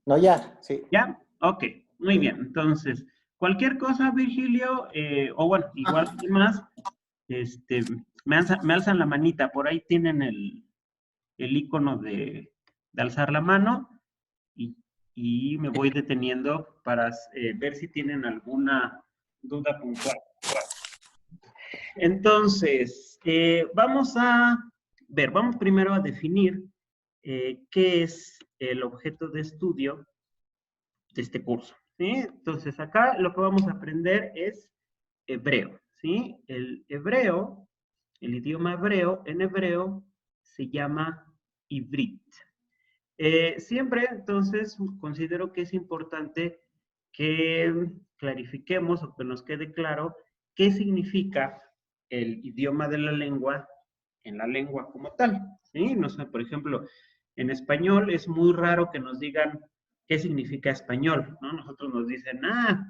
No, ya, sí. ¿Ya? Ok, muy bien. Entonces, cualquier cosa, Virgilio, o bueno, igual que más, me alzan la manita. Por ahí tienen el icono de alzar la mano y me voy deteniendo para ver si tienen alguna duda puntual. Entonces, vamos a ver, vamos primero a definir qué es el objeto de estudio de este curso, ¿sí? Entonces, acá lo que vamos a aprender es hebreo, ¿sí? El hebreo, el idioma hebreo, en hebreo se llama Ivrit. Siempre, entonces, considero que es importante que clarifiquemos o que nos quede claro qué significa el idioma de la lengua en la lengua como tal, ¿sí? No sé, por ejemplo, en español es muy raro que nos digan qué significa español, ¿no? Nosotros nos dicen,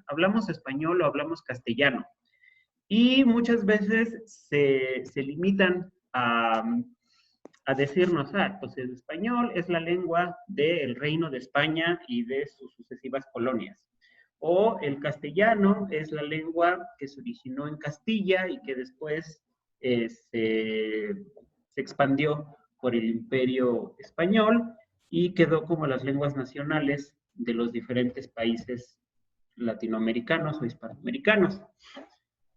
hablamos español o hablamos castellano. Y muchas veces se limitan a decirnos, pues el español es la lengua del Reino de España y de sus sucesivas colonias. O el castellano es la lengua que se originó en Castilla y que después se expandió por el Imperio Español y quedó como las lenguas nacionales de los diferentes países latinoamericanos o hispanoamericanos.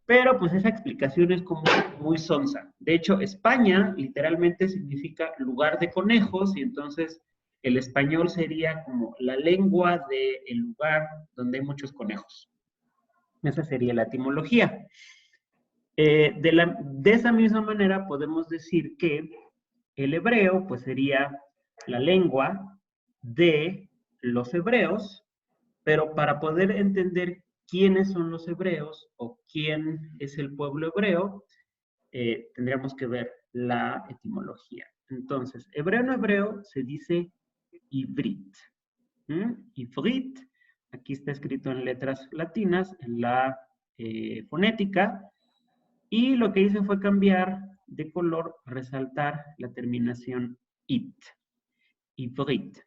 Pero pues esa explicación es como muy sonsa. De hecho, España literalmente significa lugar de conejos y entonces el español sería como la lengua del lugar donde hay muchos conejos. Esa sería la etimología. De esa misma manera podemos decir que el hebreo pues sería la lengua de los hebreos, pero para poder entender quiénes son los hebreos o quién es el pueblo hebreo, tendríamos que ver la etimología. Entonces, hebreo en hebreo se dice Ivrit. Ivrit, aquí está escrito en letras latinas, en la fonética, y lo que hice fue cambiar de color, resaltar la terminación it. Ivrit.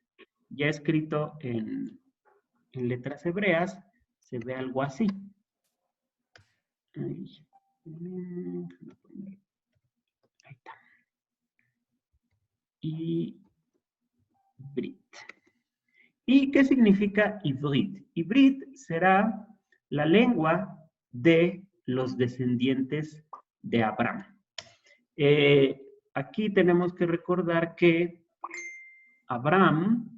Ya escrito en letras hebreas, se ve algo así. Ahí está. Ivrit. ¿Y qué significa Ivrit? Ivrit será la lengua de los descendientes de Abraham. Aquí tenemos que recordar que Abraham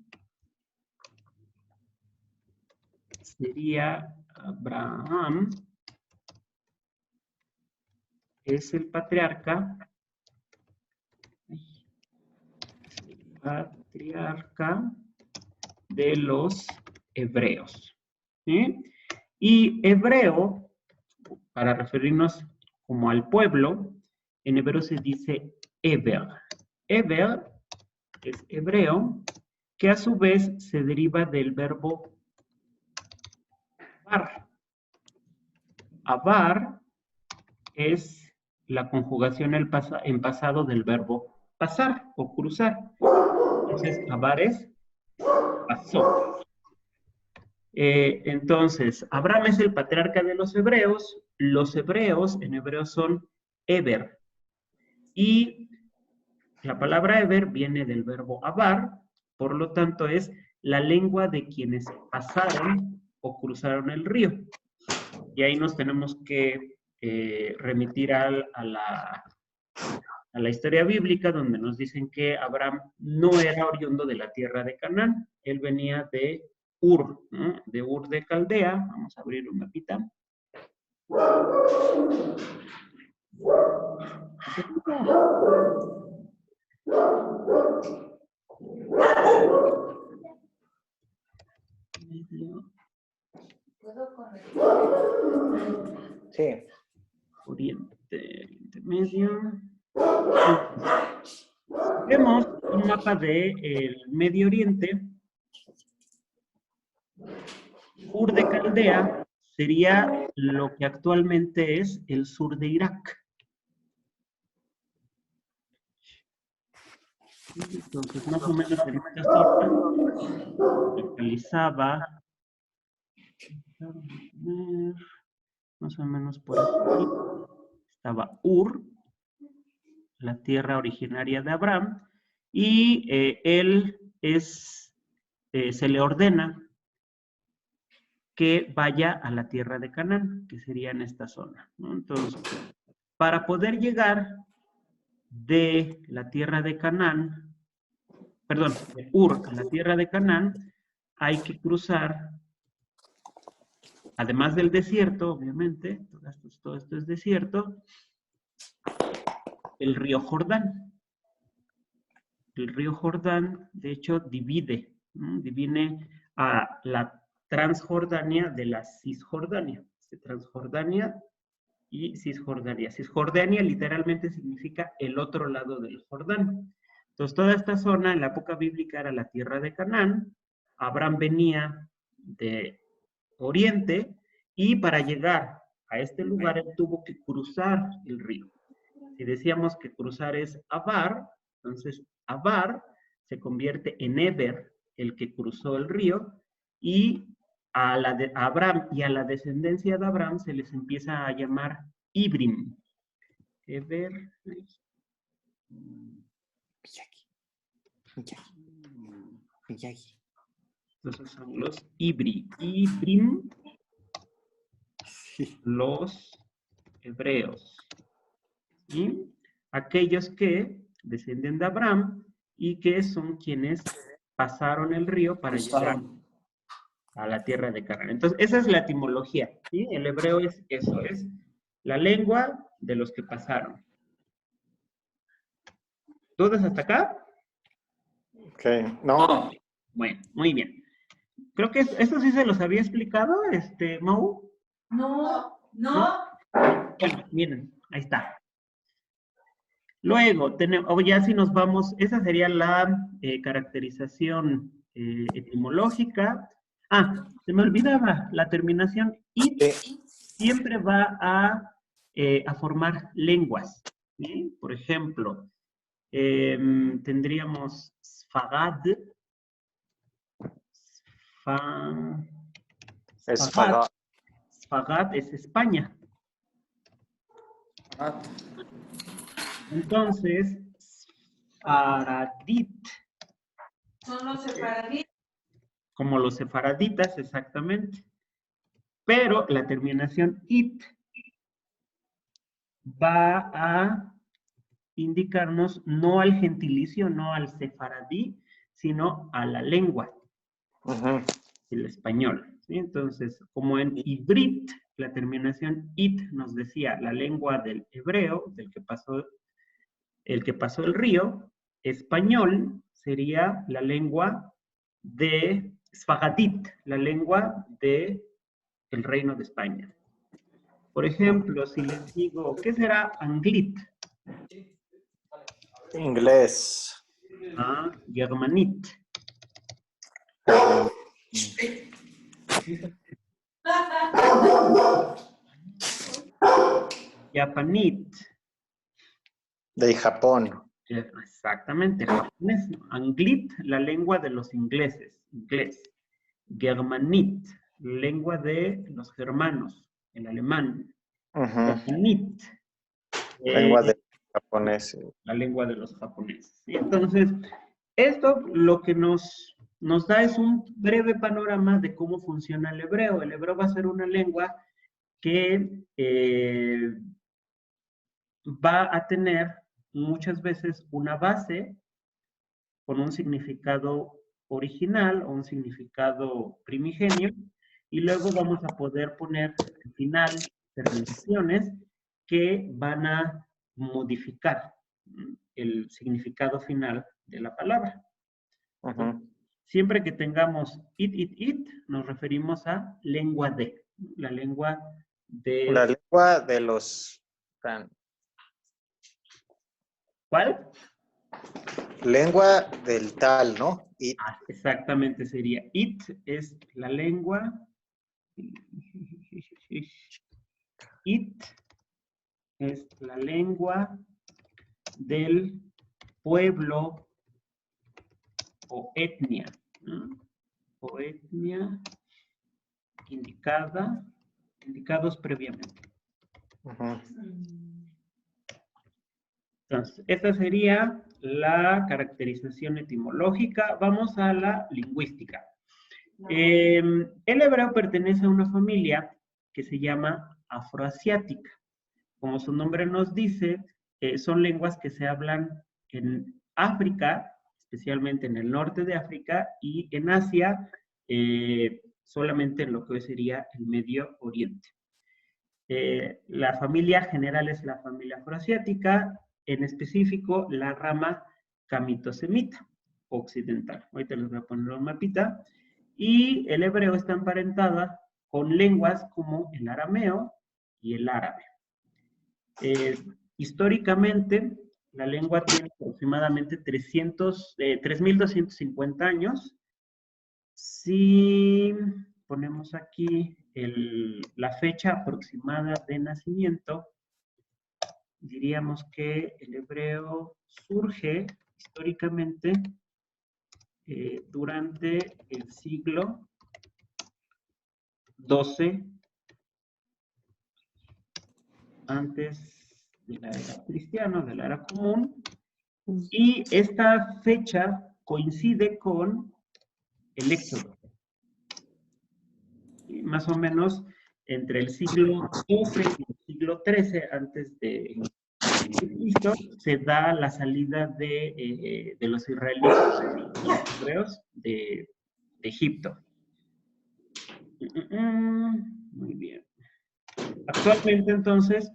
es el patriarca de los hebreos. ¿Sí? Y hebreo, para referirnos como al pueblo, en hebreo se dice Eber. Eber es hebreo, que a su vez se deriva del verbo abar. Abar es la conjugación en pasado del verbo pasar o cruzar. Entonces, abar es pasó. Entonces, Abraham es el patriarca de los hebreos en hebreo son Eber. Y la palabra Eber viene del verbo abar, por lo tanto es la lengua de quienes pasaron o cruzaron el río. Y ahí nos tenemos que remitir a la historia bíblica, donde nos dicen que Abraham no era oriundo de la tierra de Canaán, él venía de Ur, ¿no? De Ur de Caldea. Vamos a abrir un mapita. ¿Puedo corregir? Sí. Oriente Medio. Vemos un mapa del Medio Oriente. Ur de Caldea sería lo que actualmente es el sur de Irak. Entonces, más o menos en esta zona localizaba, más o menos por aquí, estaba Ur, la tierra originaria de Abraham, y él se le ordena que vaya a la tierra de Canaán, que sería en esta zona, ¿no? Entonces, para poder llegar de la tierra de Canaán, perdón, de Ur a la tierra de Canaán, hay que cruzar, además del desierto, obviamente, todo esto es desierto, el río Jordán. El río Jordán, de hecho, divide a la Transjordania de la Cisjordania. Transjordania y Cisjordania. Cisjordania literalmente significa el otro lado del Jordán. Entonces, toda esta zona en la época bíblica era la tierra de Canaán. Abraham venía de Oriente y para llegar a este lugar él tuvo que cruzar el río. Si decíamos que cruzar es Abar, entonces Abar se convierte en Eber, el que cruzó el río, y a Abraham y a la descendencia de Abraham se les empieza a llamar Ibrim. Eber. Entonces son los Ibrim, los hebreos. ¿Sí? Aquellos que descienden de Abraham y que son quienes pasaron el río para llegar a la tierra de Canaán. Entonces, esa es la etimología. ¿Sí? El hebreo es eso, es la lengua de los que pasaron. ¿Dudas hasta acá? Ok, no. Bueno, muy bien. Creo que esto sí se los había explicado, Mau. No. Bueno, miren, ahí está. Luego, tenemos, ya si nos vamos, esa sería la caracterización etimológica. Ah, se me olvidaba, la terminación it siempre va a formar lenguas. ¿Sí? Por ejemplo, tendríamos Sfagad. Sfagad es España. Entonces, Sfaradit. Son los sefaraditas. Como los sefaraditas, exactamente. Pero la terminación it va a indicarnos no al gentilicio, no al sefaradí, sino a la lengua, el español. ¿Sí? Entonces, como en ibrit, la terminación it nos decía la lengua del hebreo, el que pasó el río, español sería la lengua de Sfagadit, la lengua de el Reino de España. Por ejemplo, si les digo, ¿qué será Anglit? Inglés. Ah, Germanit. Japanit. De Japón. Exactamente, japonés. Anglit, la lengua de los ingleses, inglés. Germanit, lengua de los germanos, el alemán. Japanit. Lengua de japonés. La lengua de los japoneses. ¿Sí? Entonces, esto lo que nos da es un breve panorama de cómo funciona el hebreo. El hebreo va a ser una lengua que va a tener muchas veces una base con un significado original o un significado primigenio, y luego vamos a poder poner al final terminaciones que van a modificar el significado final de la palabra. Siempre que tengamos it, nos referimos a lengua de, la lengua de... La lengua de los... ¿Cuál? Lengua del tal, ¿no? It. Ah, exactamente, sería it, es la lengua. It es la lengua del pueblo o etnia, ¿no? O etnia indicados previamente. Ujú. Entonces, esta sería la caracterización etimológica. Vamos a la lingüística. El hebreo pertenece a una familia que se llama afroasiática. Como su nombre nos dice, son lenguas que se hablan en África, especialmente en el norte de África, y en Asia, solamente en lo que hoy sería el Medio Oriente. La familia general es la familia afroasiática, en específico la rama camitosemita occidental. Ahorita les voy a poner un mapita. Y el hebreo está emparentada con lenguas como el arameo y el árabe. Históricamente, la lengua tiene aproximadamente 3.250 años. Si ponemos aquí la fecha aproximada de nacimiento, diríamos que el hebreo surge históricamente durante el siglo XII antes de la era cristiana, de la era común, y esta fecha coincide con el Éxodo. Y más o menos entre el siglo XII y el siglo XIII antes de Cristo se da la salida de los israelitas, los hebreos, de Egipto. Muy bien. Actualmente, entonces,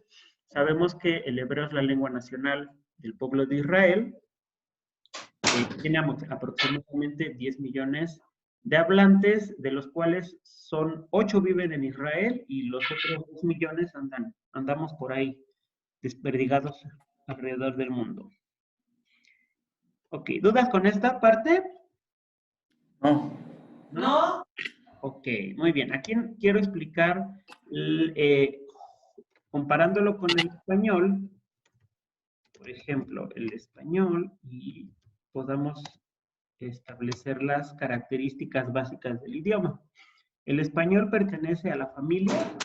sabemos que el hebreo es la lengua nacional del pueblo de Israel. Tiene aproximadamente 10 millones de hablantes, de los cuales 8 viven en Israel y los otros 2 millones andamos por ahí, desperdigados alrededor del mundo. Ok, ¿dudas con esta parte? No. No. Ok, muy bien. Aquí quiero explicar, comparándolo con el español, por ejemplo, el español, y podamos establecer las características básicas del idioma. El español pertenece a la familia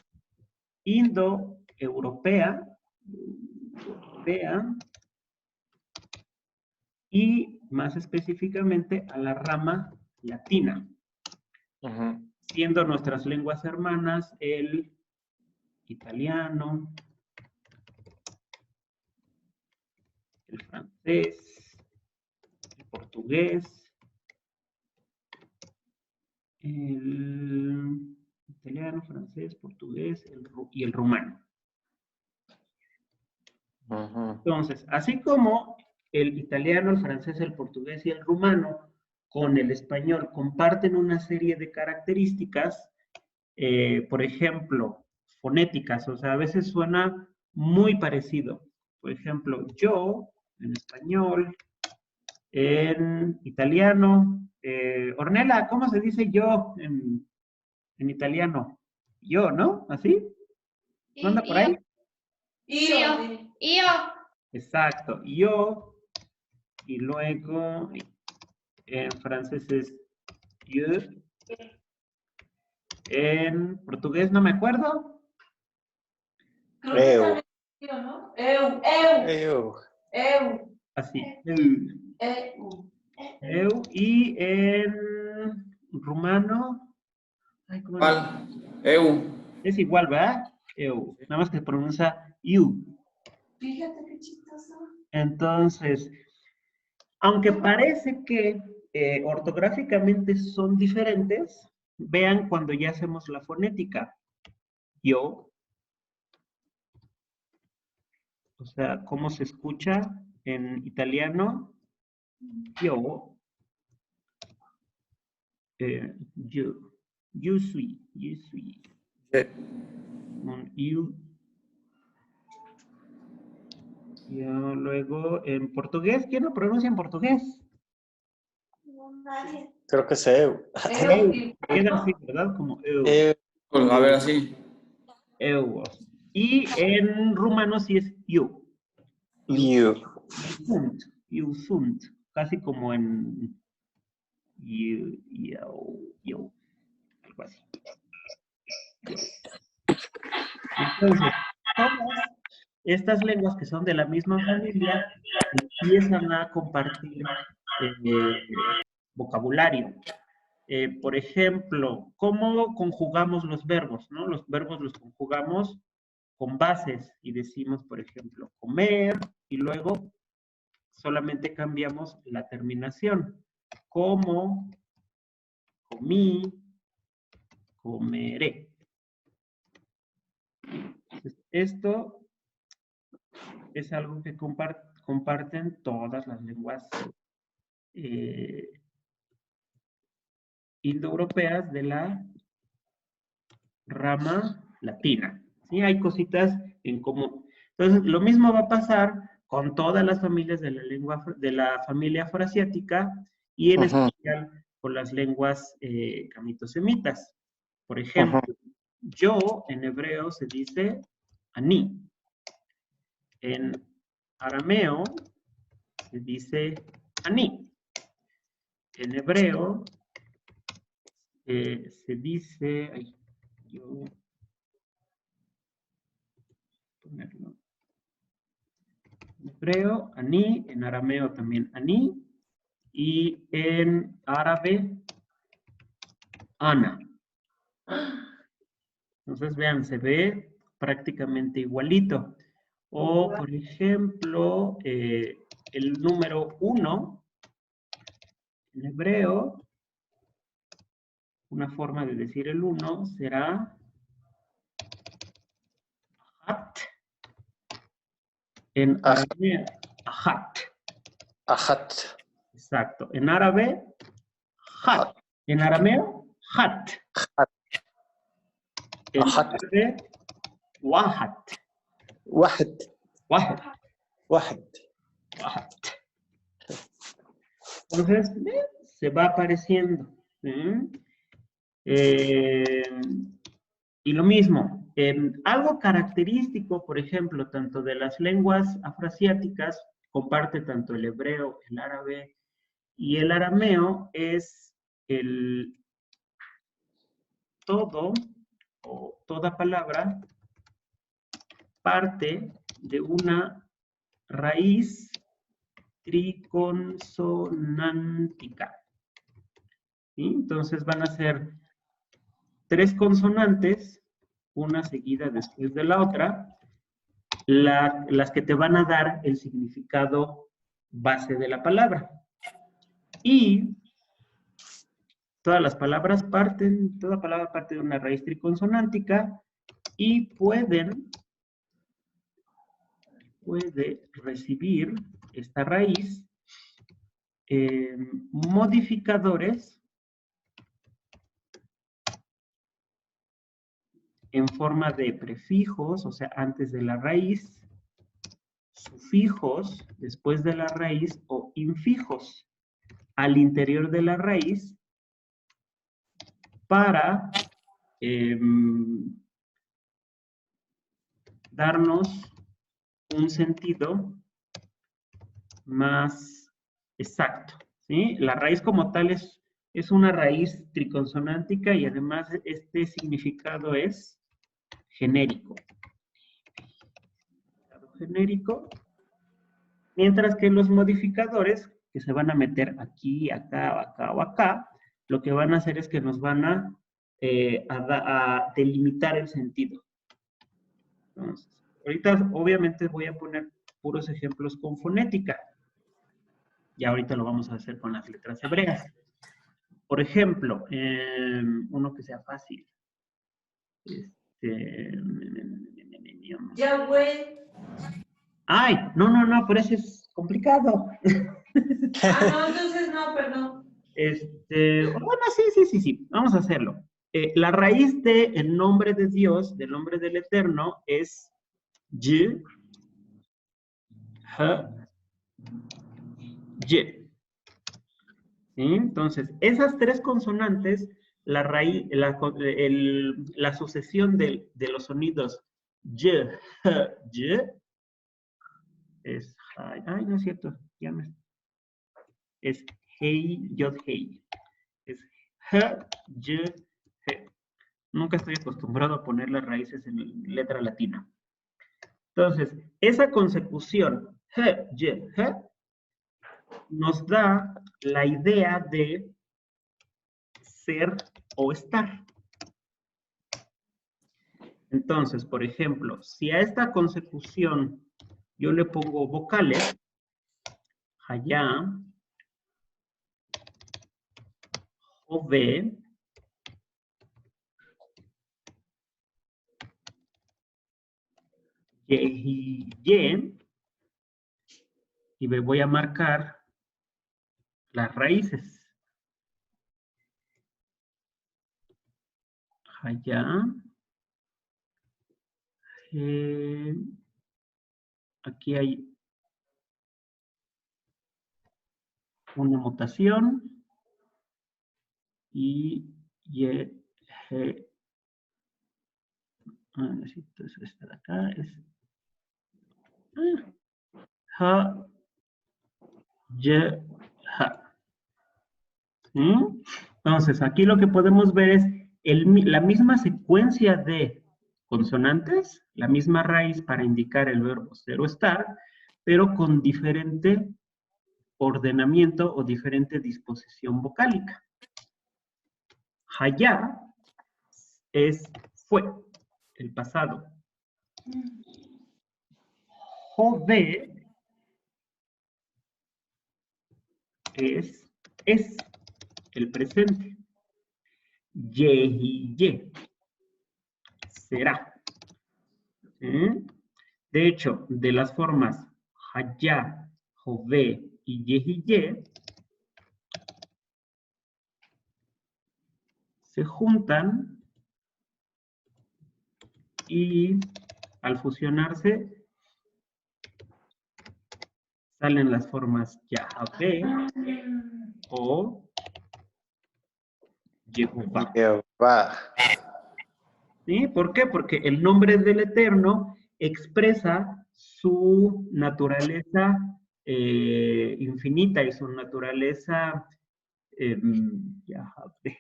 indoeuropea y más específicamente a la rama latina, siendo nuestras lenguas hermanas el italiano, el francés, el portugués, el italiano, francés, portugués y el rumano. Entonces, así como el italiano, el francés, el portugués y el rumano con el español comparten una serie de características, por ejemplo, fonéticas, o sea, a veces suena muy parecido. Por ejemplo, yo en español, en italiano, Ornella, ¿cómo se dice yo en italiano? Yo, ¿no? ¿Así? ¿No anda por ahí? Io. Exacto, yo, y luego en francés es je, en portugués no me acuerdo. Creo que también ¿no? Así, Eu. y en rumano, ay, ¿cómo ¿Cuál? Eu. es igual, ¿verdad? Nada más que se pronuncia iu. Fíjate qué chistoso. Entonces, aunque parece que ortográficamente son diferentes, vean cuando ya hacemos la fonética. Yo, o sea, cómo se escucha en italiano. Yo, yo soy, un you. Yo luego en portugués, ¿quién lo pronuncia en portugués? Nadie. Creo que sé. Queda así, ¿verdad? Como eu. Pues, a ver, así. Eu. Y en rumano sí es you. You. You sunt. Casi como en yo, algo así. Entonces, todas estas lenguas que son de la misma familia empiezan a compartir vocabulario. Por ejemplo, ¿cómo conjugamos los verbos? ¿No? Los verbos los conjugamos con bases y decimos, por ejemplo, comer y luego solamente cambiamos la terminación. Como, comí, comeré. Entonces, esto es algo que comparten todas las lenguas indoeuropeas de la rama latina. ¿Sí? Hay cositas en común. Entonces, lo mismo va a pasar con todas las familias de la lengua de la familia afroasiática y en especial con las lenguas camitosemitas. Por ejemplo, yo en hebreo se dice ani. En arameo se dice ani. En hebreo se dice, ponerlo. En hebreo, ani, en arameo también ani, y en árabe, ana. Entonces, vean, se ve prácticamente igualito. O, por ejemplo, el número 1, en hebreo, una forma de decir el 1 será ahat. En arameo, ahat. Ajat. Exacto. En árabe, hat. En arameo, hat. En árabe, wahat. Wahed. Wahat. Wahed. Wahat. Entonces, se va apareciendo. ¿Sí? Y lo mismo, algo característico, por ejemplo, tanto de las lenguas afroasiáticas, comparte tanto el hebreo, el árabe y el arameo, es el todo o toda palabra parte de una raíz triconsonántica. ¿Sí? Entonces van a ser 3 consonantes, una seguida después de la otra, las que te van a dar el significado base de la palabra. Y toda palabra parte de una raíz triconsonántica y puede recibir esta raíz modificadores en forma de prefijos, o sea, antes de la raíz, sufijos después de la raíz o infijos al interior de la raíz para darnos un sentido más exacto. ¿Sí? La raíz como tal es una raíz triconsonántica y además este significado es genérico. Genérico, mientras que los modificadores que se van a meter aquí, acá, acá o acá, lo que van a hacer es que nos van a delimitar el sentido. Entonces, ahorita obviamente voy a poner puros ejemplos con fonética. Y ahorita lo vamos a hacer con las letras hebreas. Por ejemplo, uno que sea fácil. Yahweh. Ay, no, pero ese es complicado. No, entonces no, perdón. Bueno, sí. Vamos a hacerlo. La raíz del nombre de Dios, del nombre del Eterno, es Y, H, Y. ¿Sí? Entonces, esas 3 consonantes, la raíz, la sucesión de los sonidos Y, H, Y, es, ay, no es cierto, es Hei, Yod, Hei. Es H, Y, G. Nunca estoy acostumbrado a poner las raíces en letra latina. Entonces, esa consecución H, Y, G nos da la idea de ser o estar. Entonces, por ejemplo, si a esta consecución yo le pongo vocales, allá, jove, ye, y me voy a marcar las raíces. Allá. Aquí hay una mutación. Y necesito esta de acá. Es ja, ye, ja. ¿Sí? Entonces, aquí lo que podemos ver es la misma secuencia de consonantes, la misma raíz para indicar el verbo ser o estar, pero con diferente ordenamiento o diferente disposición vocálica. Hayá es fue, el pasado. Jove es el presente. Ye, será. ¿Sí? De hecho, de las formas Hayá, Jove y Ye, se juntan y al fusionarse salen las formas Yahvé o Jehová. Jehová. ¿Sí? ¿Por qué? Porque el nombre del Eterno expresa su naturaleza infinita y su naturaleza Yahvé.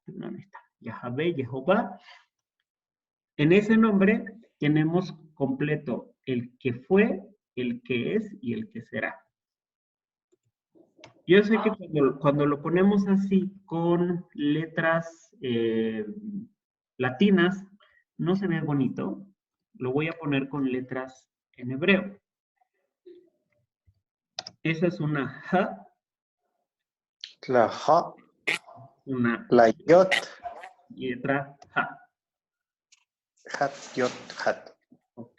¿Dónde está? Yahvé, Jehová. En ese nombre tenemos completo el que fue, el que es y el que será. Yo sé que cuando lo ponemos así con letras latinas, no se ve bonito. Lo voy a poner con letras en hebreo. Esa es una ja, La ja, una la yot, y otra ja. hat, yot, hat. Ok,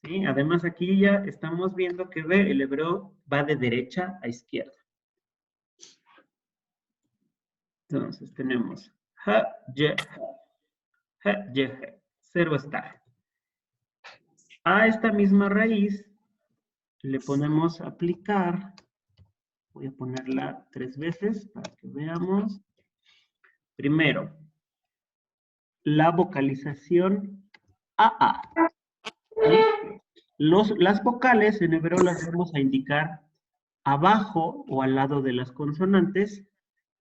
¿sí? Además aquí ya estamos viendo que el hebreo va de derecha a izquierda. Entonces tenemos ha, ye, cero estar. A esta misma raíz le podemos aplicar, voy a ponerla 3 veces para que veamos. Primero, la vocalización AA. ¿Sí? Las vocales en hebreo las vamos a indicar abajo o al lado de las consonantes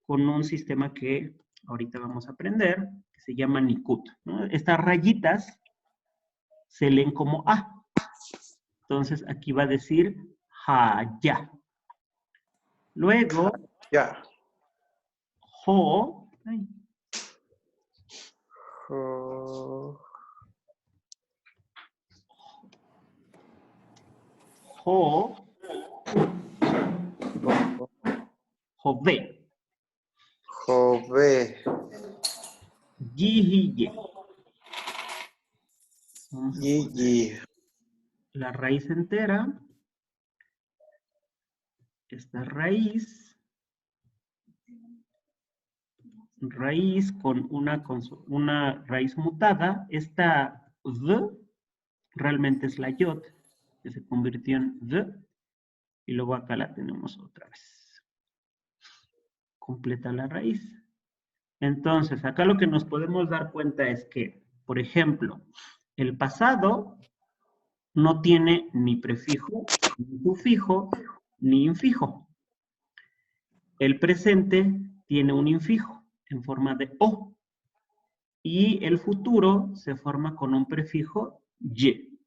con un sistema que ahorita vamos a aprender, que se llama Nikut, ¿no? Estas rayitas se leen como A. Entonces aquí va a decir Haya. Luego, Ya. Jo. Jo, Jo. Jove. Jove, Yihiye. Yi, La raíz entera. Esta raíz con una raíz mutada. Esta V realmente es la yod, que se convirtió en V. Y luego acá la tenemos otra vez. Completa la raíz. Entonces, acá lo que nos podemos dar cuenta es que, por ejemplo, el pasado no tiene ni prefijo, ni sufijo, ni infijo. El presente tiene un infijo. en forma de O. Y el futuro se forma con un prefijo Y.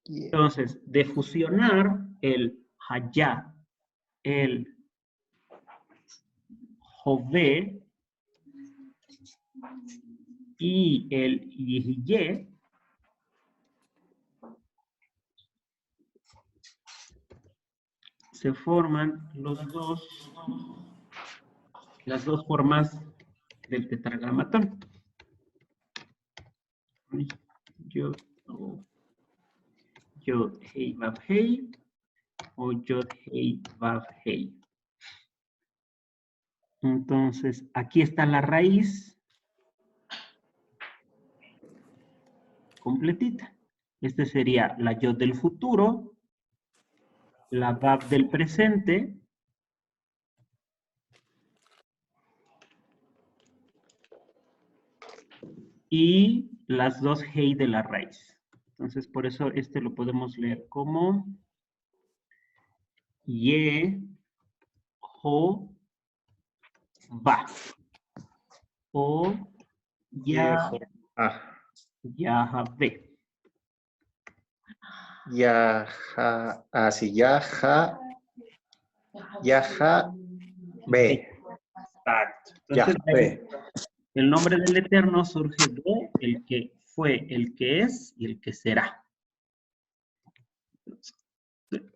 Entonces, de fusionar el haya, el jove y el yiye, se forman las dos formas del tetragramatón. Yod, hei, vav, hei, o yod, hei, vav, hei. Entonces, aquí está la raíz completita. Este sería la yod del futuro, la vav del presente, y las dos hei de la raíz. Entonces, por eso este lo podemos leer como ye, ho, va. O ya, ve. Yaha, así, yaha, yaha, ve. Exacto. Ya, Entonces, ve. el nombre del Eterno surge de el que fue, el que es y el que será.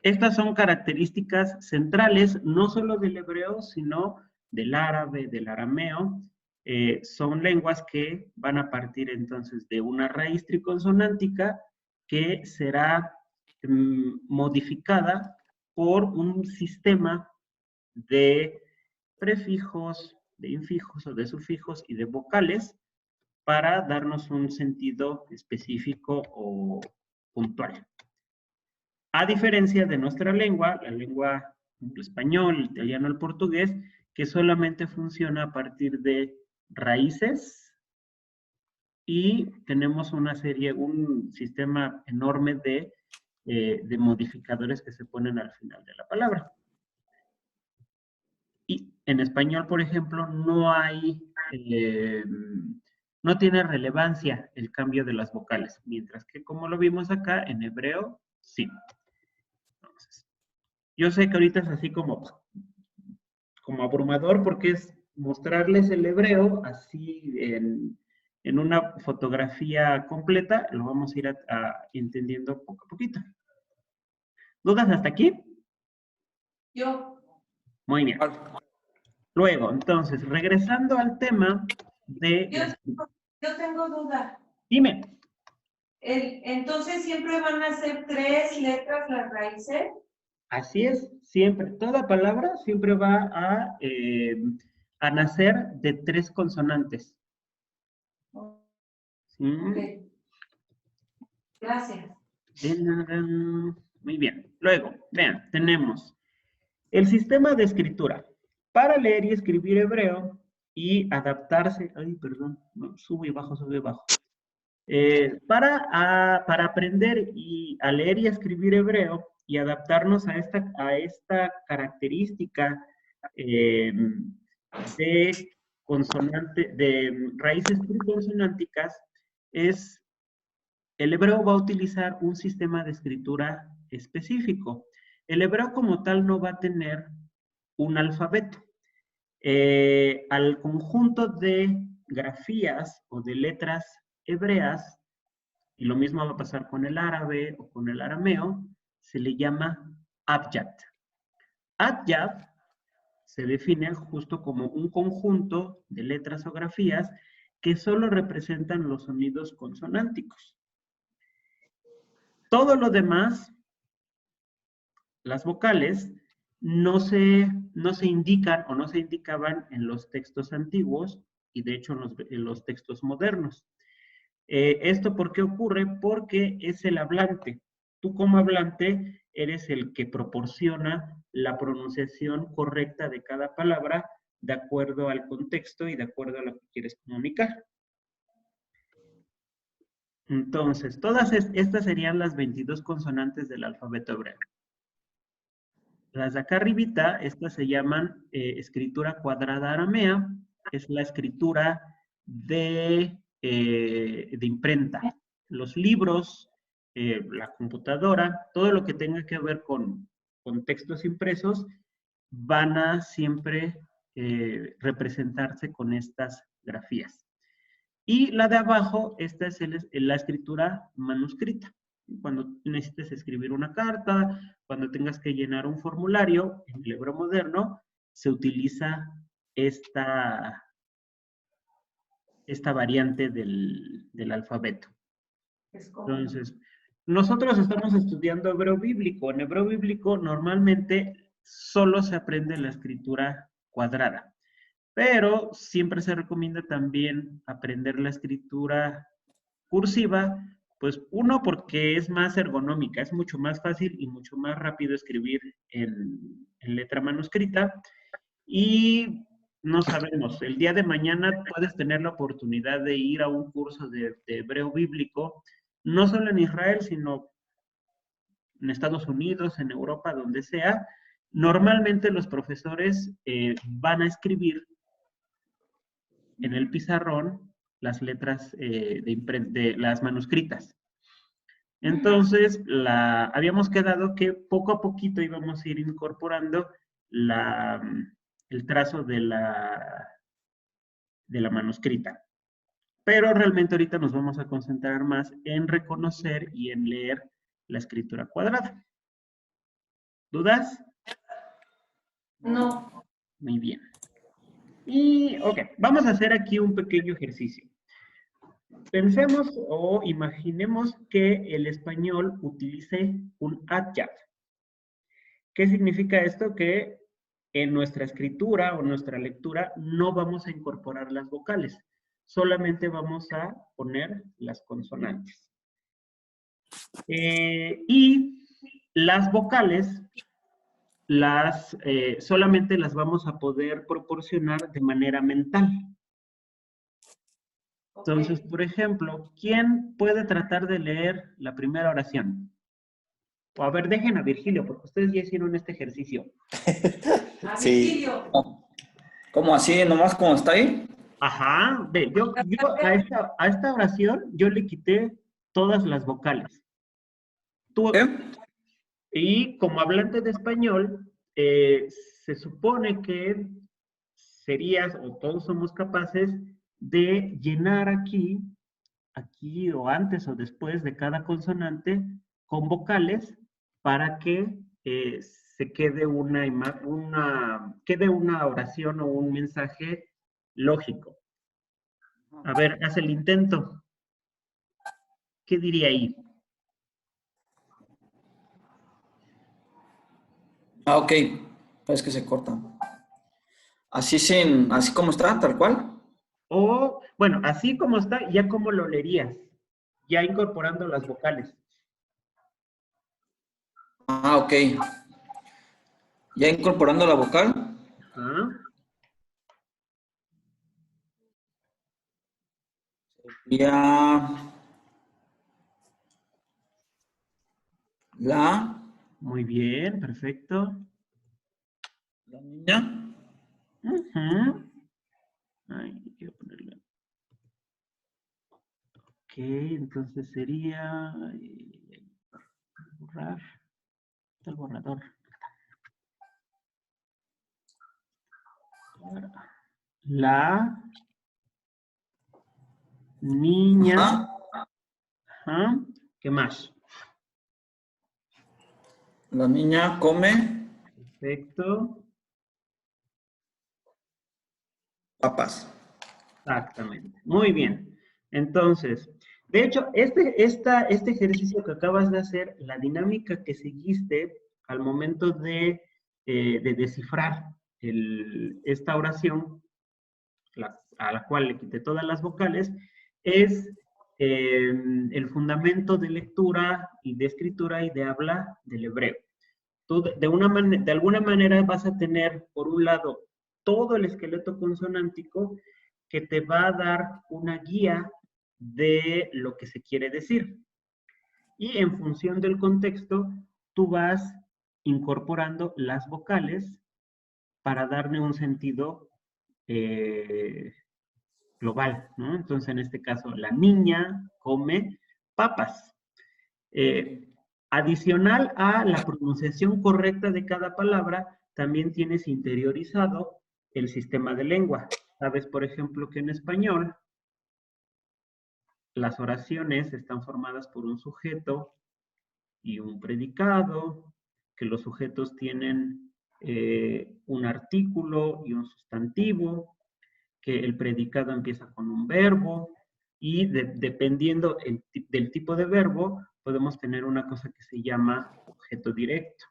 Estas son características centrales, no solo del hebreo, sino del árabe, del arameo. Son lenguas que van a partir entonces de una raíz triconsonántica que será modificada por un sistema de prefijos, de infijos o de sufijos y de vocales para darnos un sentido específico o puntual. A diferencia de nuestra lengua, la lengua el español, el italiano, el portugués, que solamente funciona a partir de raíces y tenemos una serie, un sistema enorme de modificadores que se ponen al final de la palabra. Y en español, por ejemplo, no hay, no tiene relevancia el cambio de las vocales, mientras que como lo vimos acá, en hebreo, sí. Entonces, yo sé que ahorita es así como abrumador porque es mostrarles el hebreo así en una fotografía completa, lo vamos a ir entendiendo poco a poquito. ¿Dudas hasta aquí? Yo. Muy bien. Luego, entonces, regresando al tema de... Yo tengo duda. Dime. Entonces, ¿siempre van a ser 3 letras las raíces? Así es, siempre. Toda palabra siempre va a nacer de 3 consonantes. ¿Sí? Ok. Gracias. De nada. Muy bien. Luego, vean, tenemos el sistema de escritura. Para leer y escribir hebreo y adaptarse... Ay, perdón. No, sube y bajo, sube y bajo. Para aprender a leer y a escribir hebreo y adaptarnos a esta característica de raíces triconsonánticas, el hebreo va a utilizar un sistema de escritura específico. El hebreo como tal no va a tener un alfabeto. Al conjunto de grafías o de letras hebreas, y lo mismo va a pasar con el árabe o con el arameo, se le llama abjad. Abjad se define justo como un conjunto de letras o grafías que solo representan los sonidos consonánticos. Todo lo demás, las vocales, no se indican o no se indicaban en los textos antiguos y de hecho en los textos modernos. ¿Esto por qué ocurre? Porque es el hablante. Tú como hablante eres el que proporciona la pronunciación correcta de cada palabra de acuerdo al contexto y de acuerdo a lo que quieres comunicar. Entonces, todas estas serían las 22 consonantes del alfabeto hebreo. Las de acá arribita, estas se llaman escritura cuadrada aramea, es la escritura de imprenta. Los libros, la computadora, todo lo que tenga que ver con textos impresos, van a siempre representarse con estas grafías. Y la de abajo, esta es la escritura manuscrita. Cuando necesites escribir una carta, cuando tengas que llenar un formulario, en el hebreo moderno se utiliza esta variante del alfabeto. Entonces, nosotros estamos estudiando hebreo bíblico. En hebreo bíblico normalmente solo se aprende la escritura cuadrada, pero siempre se recomienda también aprender la escritura cursiva, pues uno, porque es más ergonómica, es mucho más fácil y mucho más rápido escribir en letra manuscrita. Y no sabemos, el día de mañana puedes tener la oportunidad de ir a un curso de hebreo bíblico, no solo en Israel, sino en Estados Unidos, en Europa, donde sea. Normalmente los profesores van a escribir en el pizarrón las letras de las manuscritas. Entonces, habíamos quedado que poco a poquito íbamos a ir incorporando el trazo de la manuscrita. Pero realmente ahorita nos vamos a concentrar más en reconocer y en leer la escritura cuadrada. ¿Dudas? No. Muy bien. Y, ok, vamos a hacer aquí un pequeño ejercicio. Pensemos o imaginemos que el español utilice un adyad. ¿Qué significa esto? Que en nuestra escritura o nuestra lectura no vamos a incorporar las vocales, solamente vamos a poner las consonantes. Y las vocales solamente las vamos a poder proporcionar de manera mental. Entonces, por ejemplo, ¿quién puede tratar de leer la primera oración? O a ver, dejen a Virgilio, porque ustedes ya hicieron este ejercicio. A Sí. Virgilio. ¿Cómo así? ¿Nomás como está ahí? Ajá, ve, yo a esta oración yo le quité todas las vocales. Tú, ¿Qué? y como hablante de español, se supone que serías, o todos somos capaces, de llenar aquí o antes o después de cada consonante, con vocales para que se quede quede una oración o un mensaje lógico. A ver, haz el intento. ¿Qué diría ahí? Ah, ok. Es que se corta. Así como está, tal cual. O, bueno, así como está, ya como lo leerías, ya incorporando las vocales. Ah, ok. Ya incorporando la vocal. ¿Ah? Ya. La Muy bien, perfecto. niña. Ujú. Ay, quiero ponerle. Ok, entonces sería borrar. Está el borrador. La niña. Ajá. Ajá. ¿Qué más? La niña come Perfecto. papas. Exactamente. Muy bien. Entonces, de hecho, este ejercicio que acabas de hacer, la dinámica que seguiste al momento de descifrar esta oración, a la cual le quité todas las vocales, es el fundamento de lectura y de escritura y de habla del hebreo. Tú de alguna manera vas a tener, por un lado, todo el esqueleto consonántico que te va a dar una guía de lo que se quiere decir. Y en función del contexto, tú vas incorporando las vocales para darle un sentido global, ¿no? Entonces, en este caso, la niña come papas. Adicional a la pronunciación correcta de cada palabra, también tienes interiorizado el sistema de lengua. Sabes, por ejemplo, que en español las oraciones están formadas por un sujeto y un predicado, que los sujetos tienen un artículo y un sustantivo, que el predicado empieza con un verbo, y dependiendo del tipo de verbo, podemos tener una cosa que se llama objeto directo.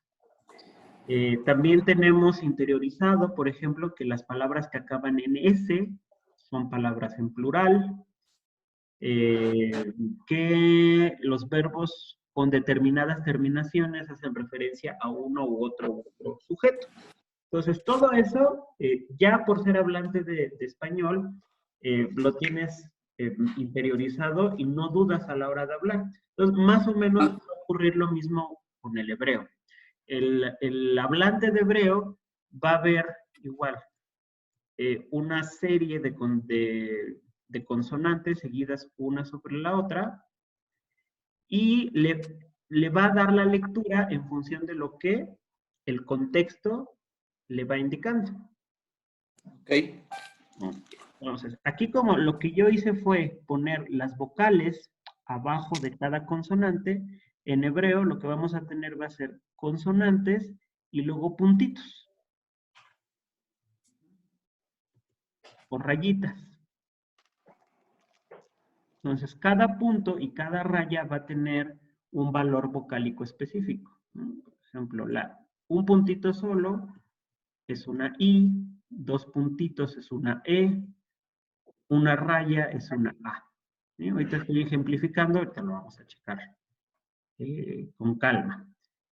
También tenemos interiorizado, por ejemplo, que las palabras que acaban en S son palabras en plural, que los verbos con determinadas terminaciones hacen referencia a uno u otro sujeto. Entonces, todo eso, ya por ser hablante de español, lo tienes interiorizado y no dudas a la hora de hablar. Entonces, más o menos va a ocurrir lo mismo con el hebreo. El hablante de hebreo va a ver igual una serie de consonantes seguidas una sobre la otra y le va a dar la lectura en función de lo que el contexto le va indicando. Ok. Entonces, aquí como lo que yo hice fue poner las vocales abajo de cada consonante, en hebreo lo que vamos a tener va a ser consonantes y luego puntitos o rayitas. Entonces, cada punto y cada raya va a tener un valor vocálico específico. Por ejemplo, un puntito solo es una I, 2 puntitos es una E, una raya es una A. ¿Sí? Ahorita estoy ejemplificando, ahorita lo vamos a checar con calma.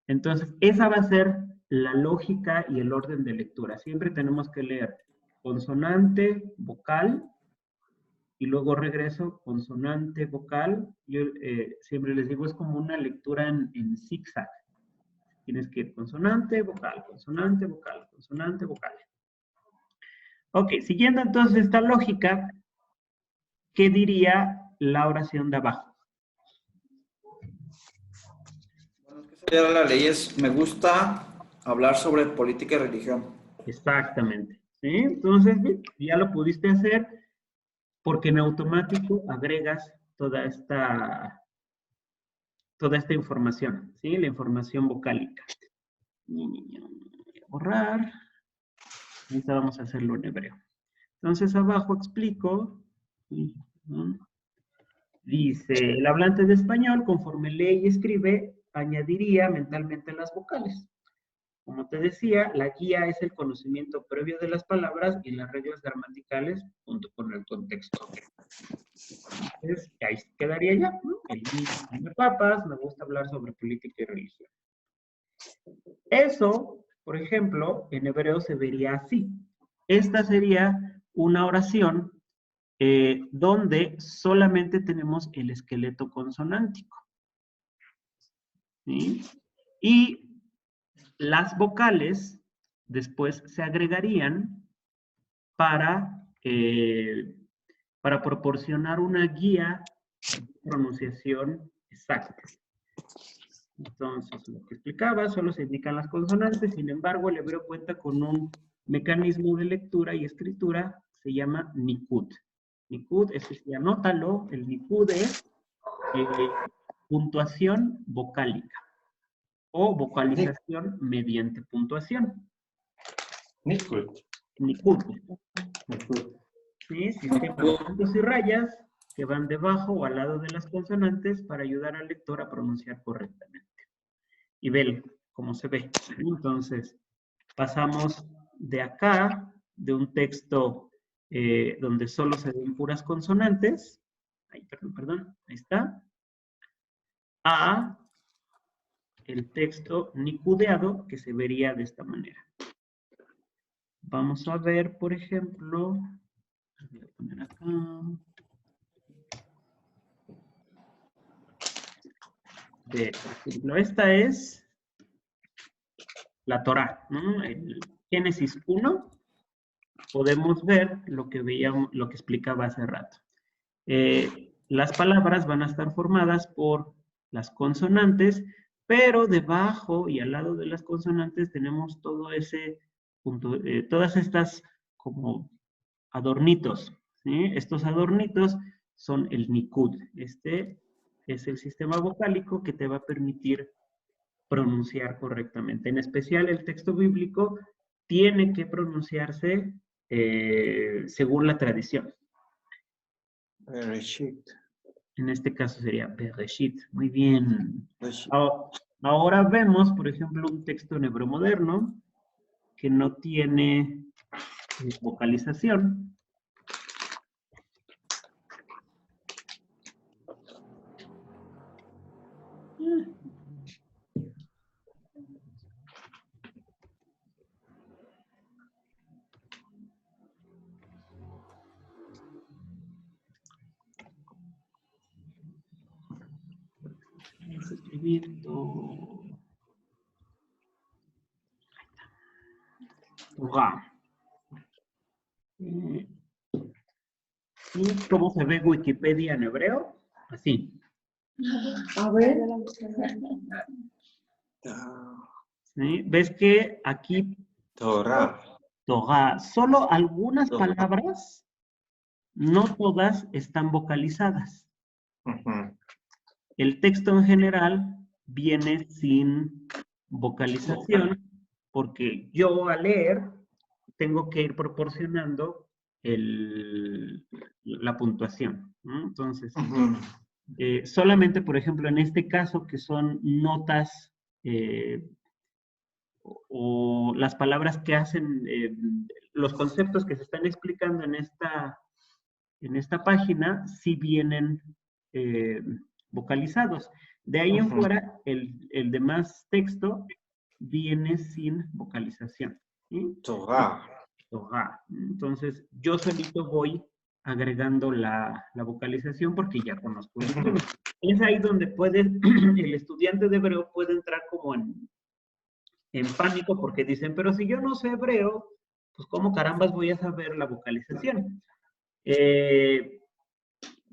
Entonces, esa va a ser la lógica y el orden de lectura. Siempre tenemos que leer consonante, vocal, y luego regreso, consonante, vocal. Yo siempre les digo, es como una lectura en zigzag. Tienes que ir consonante, vocal, consonante, vocal, consonante, vocal. Ok, siguiendo entonces esta lógica, ¿qué diría la oración de abajo? Bueno, es que estudiar las leyes, me gusta hablar sobre política y religión. Exactamente. ¿Sí? Entonces, ya lo pudiste hacer porque en automático agregas toda esta información, ¿sí? La información vocálica. Voy a borrar. Ahorita vamos a hacerlo en hebreo. Entonces, abajo explico. Dice, el hablante de español, conforme lee y escribe, añadiría mentalmente las vocales. Como te decía, la guía es el conocimiento previo de las palabras y las reglas gramaticales junto con el contexto. Entonces, ahí quedaría ya, ¿no? El niño come papas, me gusta hablar sobre política y religión. Eso, por ejemplo, en hebreo se vería así. Esta sería una oración donde solamente tenemos el esqueleto consonántico. ¿Sí? Y las vocales después se agregarían para proporcionar una guía de pronunciación exacta. Entonces, lo que explicaba, solo se indican las consonantes, sin embargo, el hebreo cuenta con un mecanismo de lectura y escritura que se llama nikud. Nikud, ese sí, anótalo, el nikud es puntuación vocálica o vocalización mediante puntuación. Nikud. Nikud. Nikud. ¿Sí? Sistema de puntos y rayas que van debajo o al lado de las consonantes para ayudar al lector a pronunciar correctamente. Y ve cómo se ve. Entonces, pasamos de acá, de un texto donde solo se ven puras consonantes, perdón, ahí está, a el texto nikudeado que se vería de esta manera. Vamos a ver, por ejemplo, voy a poner acá. Por ejemplo, esta es la Torá, ¿no? El Génesis 1, podemos ver lo que veíamos, lo que explicaba hace rato. Las palabras van a estar formadas por las consonantes, pero debajo y al lado de las consonantes tenemos todo ese punto, todas estas como adornitos, ¿sí? Estos adornitos son el nikud. Este es el sistema vocálico que te va a permitir pronunciar correctamente. En especial el texto bíblico tiene que pronunciarse según la tradición. Bereshit. En este caso sería Bereshit. Muy bien. Bereshit. Ahora vemos, por ejemplo, un texto en hebreo moderno que no tiene vocalización. Vamos a escribir Torah. ¿Y cómo se ve Wikipedia en hebreo? Así. A ver. ¿Sí? ¿Ves que aquí Torah. Torah, solo algunas palabras, no todas están vocalizadas? Ujú. El texto en general viene sin vocalización porque yo al leer tengo que ir proporcionando la puntuación, ¿no? Entonces, Ujú. solamente, por ejemplo, en este caso que son notas o las palabras que hacen, los conceptos que se están explicando en esta página, sí vienen vocalizados. De ahí en Ujú. fuera, el demás texto viene sin vocalización, ¿sí? Torah. Torah. Entonces, yo solito voy agregando la vocalización porque ya conozco el idioma. Es ahí donde el estudiante de hebreo puede entrar como en pánico porque dicen, pero si yo no sé hebreo, pues ¿cómo carambas voy a saber la vocalización?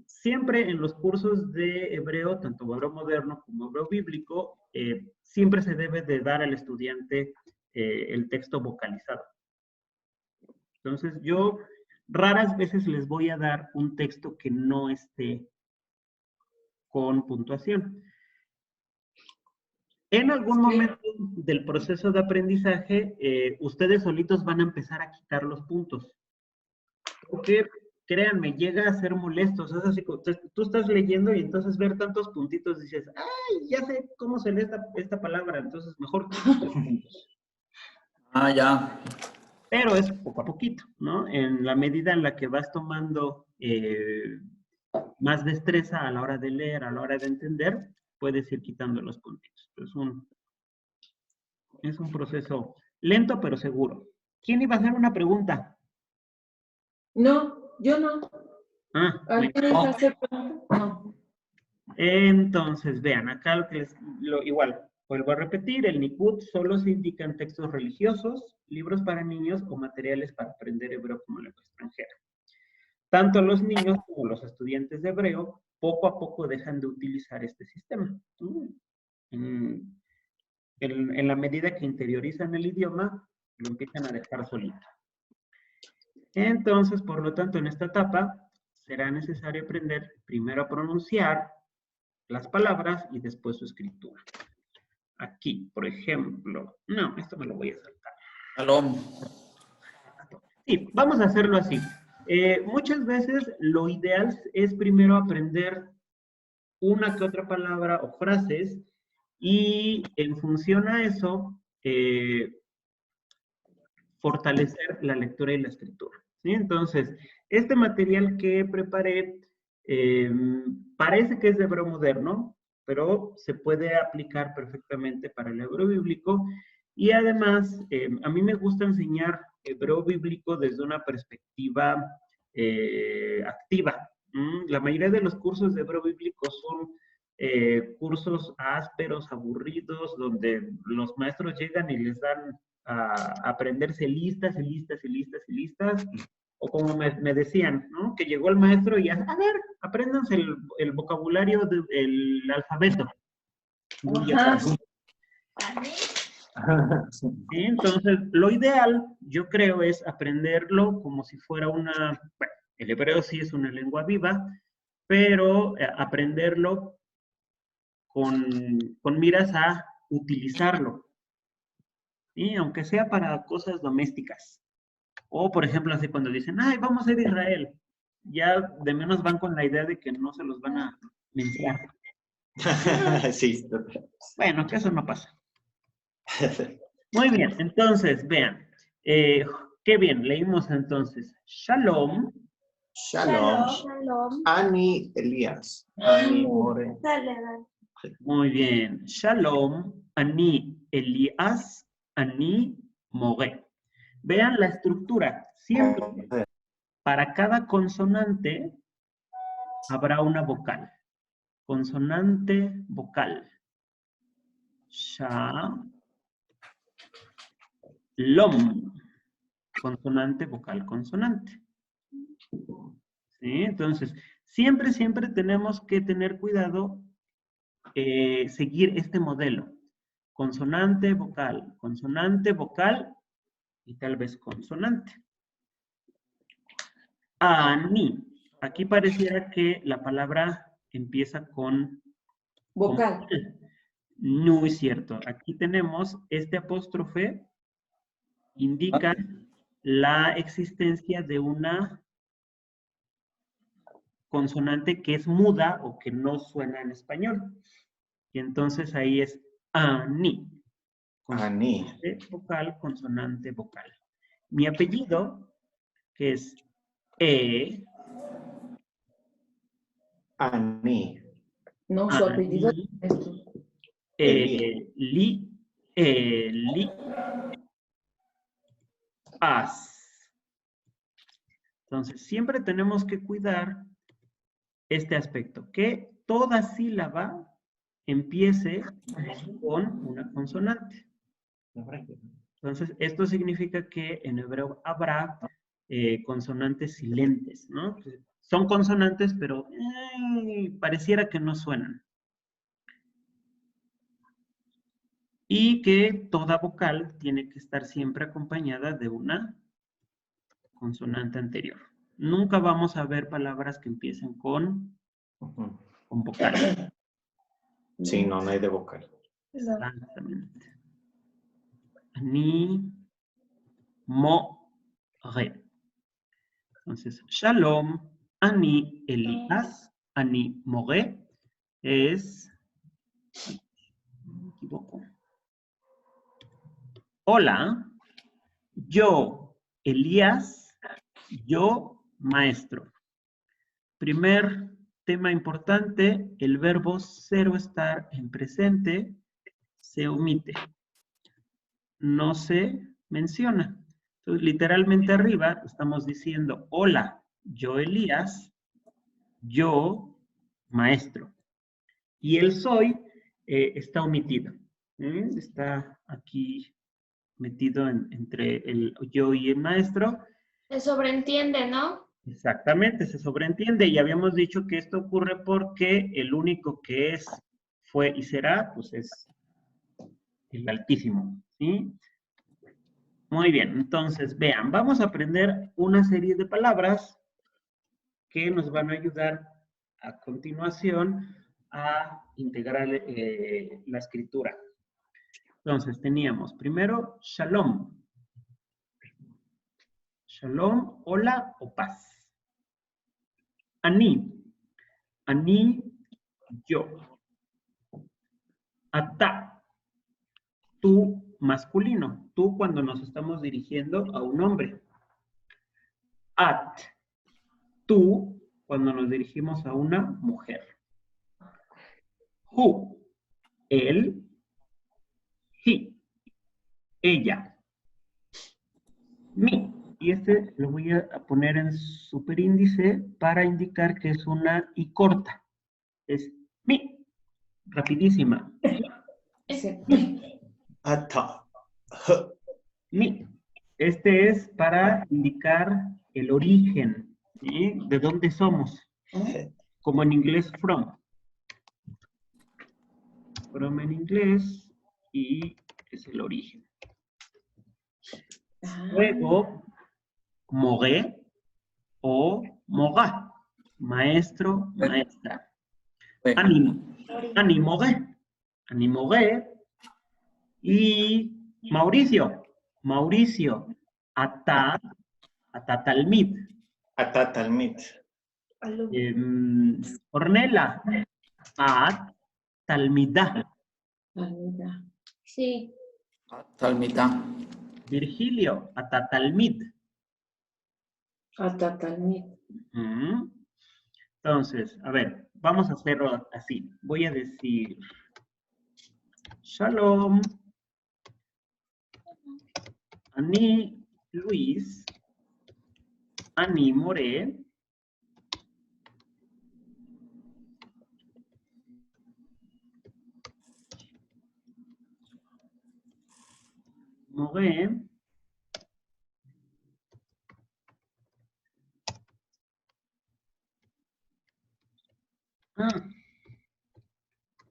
Siempre en los cursos de hebreo, tanto hebreo moderno como hebreo bíblico, siempre se debe de dar al estudiante el texto vocalizado. Entonces, yo raras veces les voy a dar un texto que no esté con puntuación. En algún momento del proceso de aprendizaje, ustedes solitos van a empezar a quitar los puntos. Porque, créanme, llega a ser molesto. O sea, es así, tú estás leyendo y entonces ver tantos puntitos dices, ¡ay, ya sé cómo se lee esta palabra! Entonces, mejor quito los puntos. Ah, ya. Pero es poco a poquito, ¿no? En la medida en la que vas tomando más destreza a la hora de leer, a la hora de entender, puedes ir quitando los puntitos. Es un proceso lento pero seguro. ¿Quién iba a hacer una pregunta? No, yo no. Ah, ¿Alguien va a hacer preguntas? No. entonces, vean, acá igual, vuelvo a repetir, el Nikud solo se indican textos religiosos, libros para niños o materiales para aprender hebreo como lengua extranjera. Tanto los niños como los estudiantes de hebreo poco a poco dejan de utilizar este sistema. En la medida que interiorizan el idioma, lo empiezan a dejar solito. Entonces, por lo tanto, en esta etapa será necesario aprender primero a pronunciar las palabras y después su escritura. Aquí, por ejemplo, no, esto me lo voy a saltar. Shalom. Sí, vamos a hacerlo así. Muchas veces lo ideal es primero aprender una que otra palabra o frases y en función a eso fortalecer la lectura y la escritura, ¿sí? Entonces, este material que preparé parece que es de hebreo moderno, pero se puede aplicar perfectamente para el hebreo bíblico y además a mí me gusta enseñar hebreo bíblico desde una perspectiva activa. La mayoría de los cursos de hebreo bíblico son cursos ásperos, aburridos, donde los maestros llegan y les dan a aprenderse listas y listas y listas y listas, o como me decían, ¿no? Que llegó el maestro y a ver, apréndanse el vocabulario del alfabeto. Y ya Ajá. está. ¿Sí? Entonces, lo ideal, yo creo, es aprenderlo como si fuera una, bueno, el hebreo sí es una lengua viva, pero aprenderlo con miras a utilizarlo, ¿sí? Aunque sea para cosas domésticas. O, por ejemplo, así cuando dicen, ay, vamos a ir a Israel, ya de menos van con la idea de que no se los van a mencionar. Sí. Bueno, que eso no pasa. Muy bien, entonces, vean. Qué bien, leímos entonces. Shalom. Shalom. Shalom. Ani Elías. Ani More. Dale, dale. Muy bien. Shalom. Ani Elías. Ani More. Vean la estructura. Siempre, para cada consonante, habrá una vocal. Consonante, vocal. Shalom. Consonante, vocal, consonante. ¿Sí? Entonces, siempre tenemos que tener cuidado, seguir este modelo. Consonante, vocal y tal vez consonante. Ani. Aquí pareciera que la palabra empieza con Vocal. No es cierto. Aquí tenemos este apóstrofe, indica la existencia de una consonante que es muda o que no suena en español. Y entonces ahí es ani. Ani. Consonante vocal, consonante vocal. Mi apellido, que es Ani. No, su apellido Ani, es esto. Li, As. Entonces, siempre tenemos que cuidar este aspecto, que toda sílaba empiece con una consonante. Entonces, esto significa que en hebreo habrá consonantes silentes, ¿no? Son consonantes, pero pareciera que no suenan. Y que toda vocal tiene que estar siempre acompañada de una consonante anterior. Nunca vamos a ver palabras que empiecen con vocal. Sí, no hay de vocal. Exactamente. Ni, mo, re. Entonces, shalom, ani Elías, ani more, es, me equivoco. Hola, yo Elías, yo maestro. Primer tema importante, el verbo cero estar en presente se omite. No se menciona. Entonces, literalmente arriba estamos diciendo, hola, yo Elías, yo maestro. Y el soy está omitido. Está aquí metido entre el yo y el maestro. Se sobreentiende, ¿no? Exactamente, se sobreentiende. Y habíamos dicho que esto ocurre porque el único que es, fue y será, pues es el Altísimo. ¿Sí? Muy bien, entonces, vean, vamos a aprender una serie de palabras que nos van a ayudar a continuación a integrar la escritura. Entonces, teníamos primero shalom. Shalom, hola o paz. Ani. Ani, yo. Ata. Tú, masculino. Tú cuando nos estamos dirigiendo a un hombre. At. Tú cuando nos dirigimos a una mujer. Who. Él. He. Ella. Me. Y este lo voy a poner en superíndice para indicar que es una I corta. Es mi. Rapidísima. Ata. H. Mi. Este es para indicar el origen, ¿sí? De dónde somos. Como en inglés from. From en inglés y es el origen. Luego, moré o mora. Maestro, maestra. Animoré. Animoré. Y Mauricio. Mauricio. Atatalmid. Ata talmid. Ornella. At Talmidá. Sí. Talmitá. Virgilio. Atatalmid. Atatalmid. Entonces, a ver, vamos a hacerlo así. Voy a decir Shalom. Ani Luis. Ani More. More.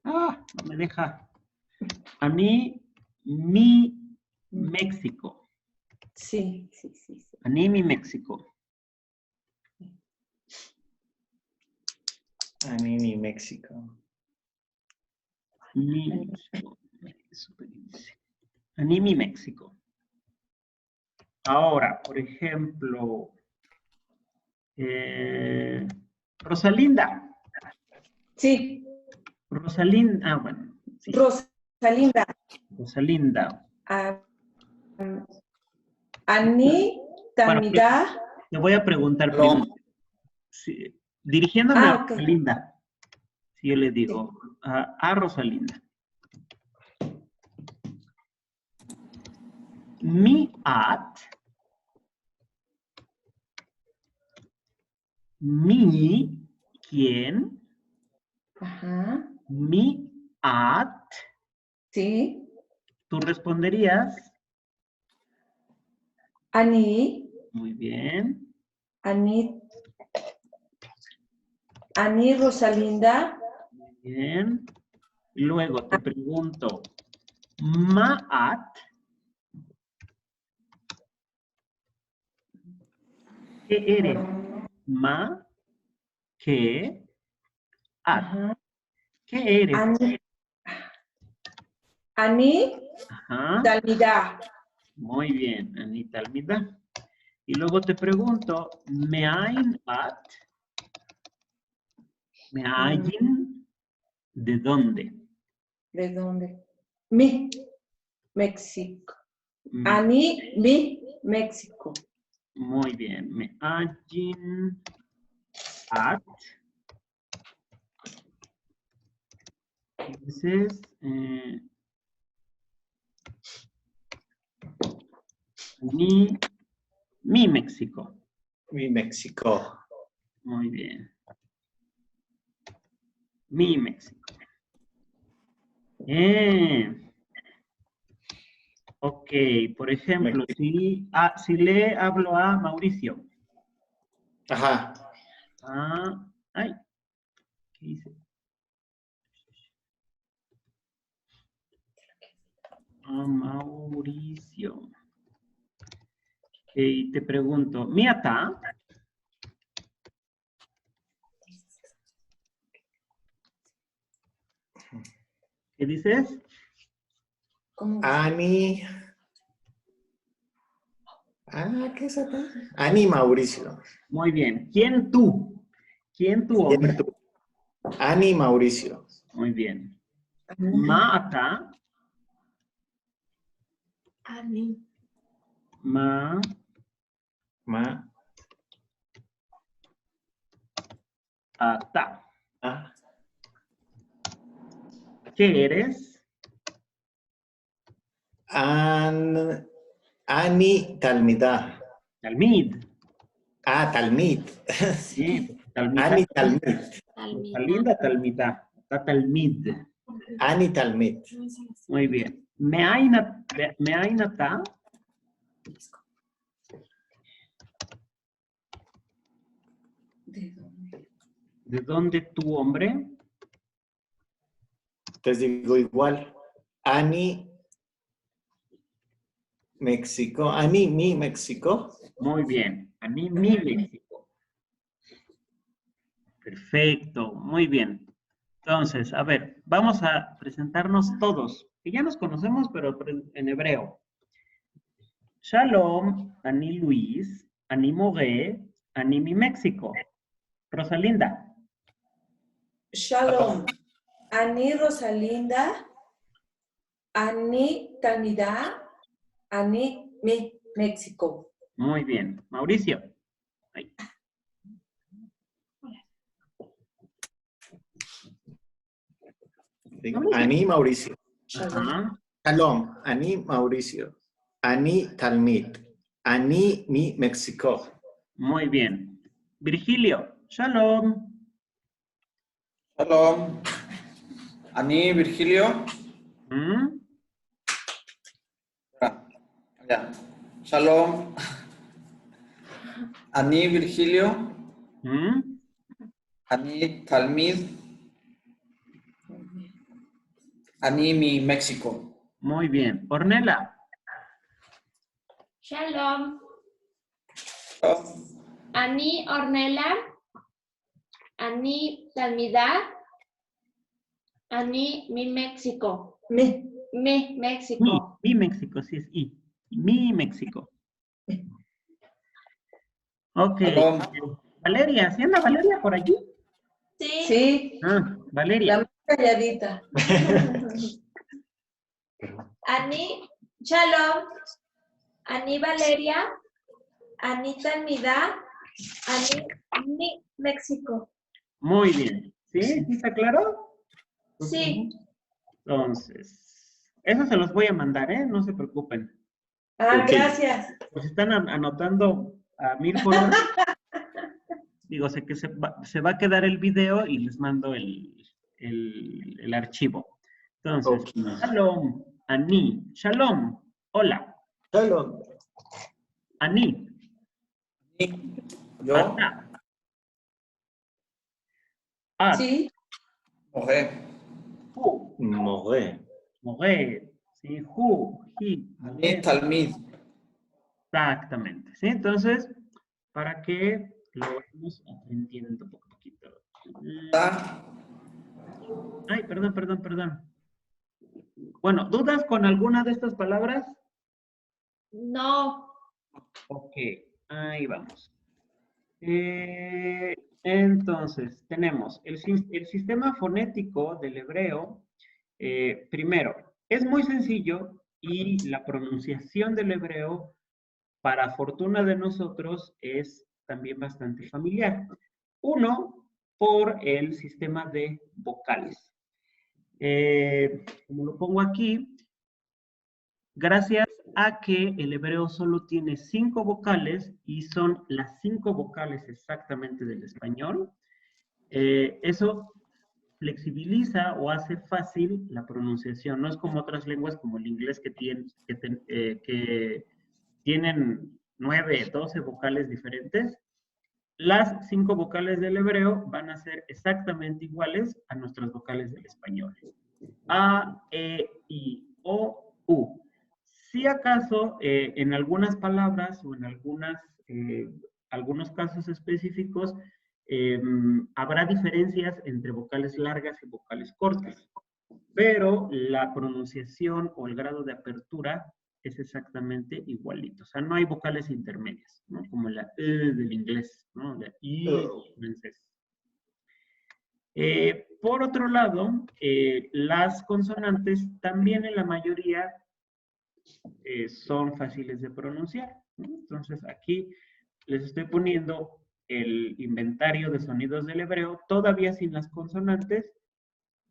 No me deja. Ani mi México. Sí. Ani mi México. Anini, México. Mi México. Ani mi México. Ahora, por ejemplo, Rosalinda. Sí. Rosalinda. Bueno. Sí. Rosalinda. Rosalinda. Ani Talmidá. Te voy a preguntar Shalom. primero. Sí, dirigiéndome a ok. Rosalinda. Si yo le digo a Rosalinda. Mi at. Mi. ¿Quién? Ajá. Mi at. Sí. Tú responderías. Ani. Muy bien. Ani Rosalinda. Muy bien. Luego te pregunto. Maat. ¿Qué eres? Ma. ¿Qué? At. Ajá. ¿Qué eres? Ani Ajá. Talmidá. Muy bien, Anita Almida. Y luego te pregunto, ¿meain at? ¿Meayin? ¿De dónde? ¿De dónde? Mi México. Mm, Ani mi México. Muy bien, ¿meayin at? Entonces, mi México. Mi México. Muy bien. Mi México. Ok, por ejemplo, si le hablo a Mauricio. Ajá. Ay, ¿qué hice? Mauricio. Y te pregunto, ¿miata? ¿Qué dices? ¿Cómo? Ani. ¿Qué es acá? Ani Mauricio. Muy bien. ¿Quién tú? ¿Quién tú, hombre? Ani Mauricio. Muy bien. ¿Mata? Ani. Ma. Ata. ¿Qué eres? Ani Talmidá. Talmid. Talmid. Sí, talmidá. Ani Talmid. Rosalinda, talmidá. Está talmid. Ani Talmid. Muy bien. Meainata. ¿De dónde tu hombre? Entonces digo igual. Ani México. Ani mi México. Muy bien. Ani mi México. Perfecto. Muy bien. Entonces, a ver, vamos a presentarnos todos, que ya nos conocemos, pero en hebreo. Shalom, Ani Luis, Ani Mogué, Ani mi México. Rosalinda. Shalom. Ani Rosalinda. Ani Tanida. Ani mi México. Muy bien. Mauricio. Ahí. Digo, Ani Mauricio. Ajá. Shalom. Ani Mauricio. Ani Talmid. Ani mi México. Muy bien. Virgilio. Shalom. Shalom. Ani Virgilio. ¿Mm? Ya. Shalom. Ani Virgilio. ¿Mm? Ani Talmid. Ani mi México. Muy bien. Ornella. Shalom. Shalom. Ani Ornella. Ani Talmidad. Ani mi México. Mi. Mi México. Mi México, sí es I. Mi México. Ok. Shalom. Valeria, ¿sí anda Valeria por allí? Sí. Sí. Ah, Valeria. La más calladita. Ani Shalom. Ani Valeria. Ani Talmidad. Ani mi México. Muy bien. ¿Sí? ¿Sí está claro? Sí. Entonces, eso se los voy a mandar, ¿eh? No se preocupen. Ah, Ok. gracias. Pues están anotando a 1000 por hora. Digo, sé que se va a quedar el video y les mando el archivo. Entonces, Ok. Shalom, Ani, Shalom, hola, Shalom. Ani, Yo. Ata, At, Sí. Ojé. Hu, Moré. Mogué, ¿sí? Hu, Hi, Ani Talmid. exactamente, ¿sí? Entonces, para que lo vayamos aprendiendo un poquito. Ta. Ay, perdón. Bueno, ¿dudas con alguna de estas palabras? No. Ok, ahí vamos. Entonces, tenemos el sistema fonético del hebreo. Primero, es muy sencillo y la pronunciación del hebreo, para fortuna de nosotros, es también bastante familiar. Uno, por el sistema de vocales. Como lo pongo aquí, gracias a que el hebreo solo tiene 5 vocales y son las 5 vocales exactamente del español, eso flexibiliza o hace fácil la pronunciación. No es como otras lenguas como el inglés que tienen 9, 12 vocales diferentes. Las 5 vocales del hebreo van a ser exactamente iguales a nuestras vocales del español. A, E, I, O, U. Si acaso en algunas palabras o en algunos casos específicos habrá diferencias entre vocales largas y vocales cortas, pero la pronunciación o el grado de apertura es exactamente igualito. O sea, no hay vocales intermedias, ¿no? Como la E del inglés, ¿no? La I del francés. Por otro lado, las consonantes también en la mayoría son fáciles de pronunciar, ¿no? Entonces aquí les estoy poniendo el inventario de sonidos del hebreo, todavía sin las consonantes,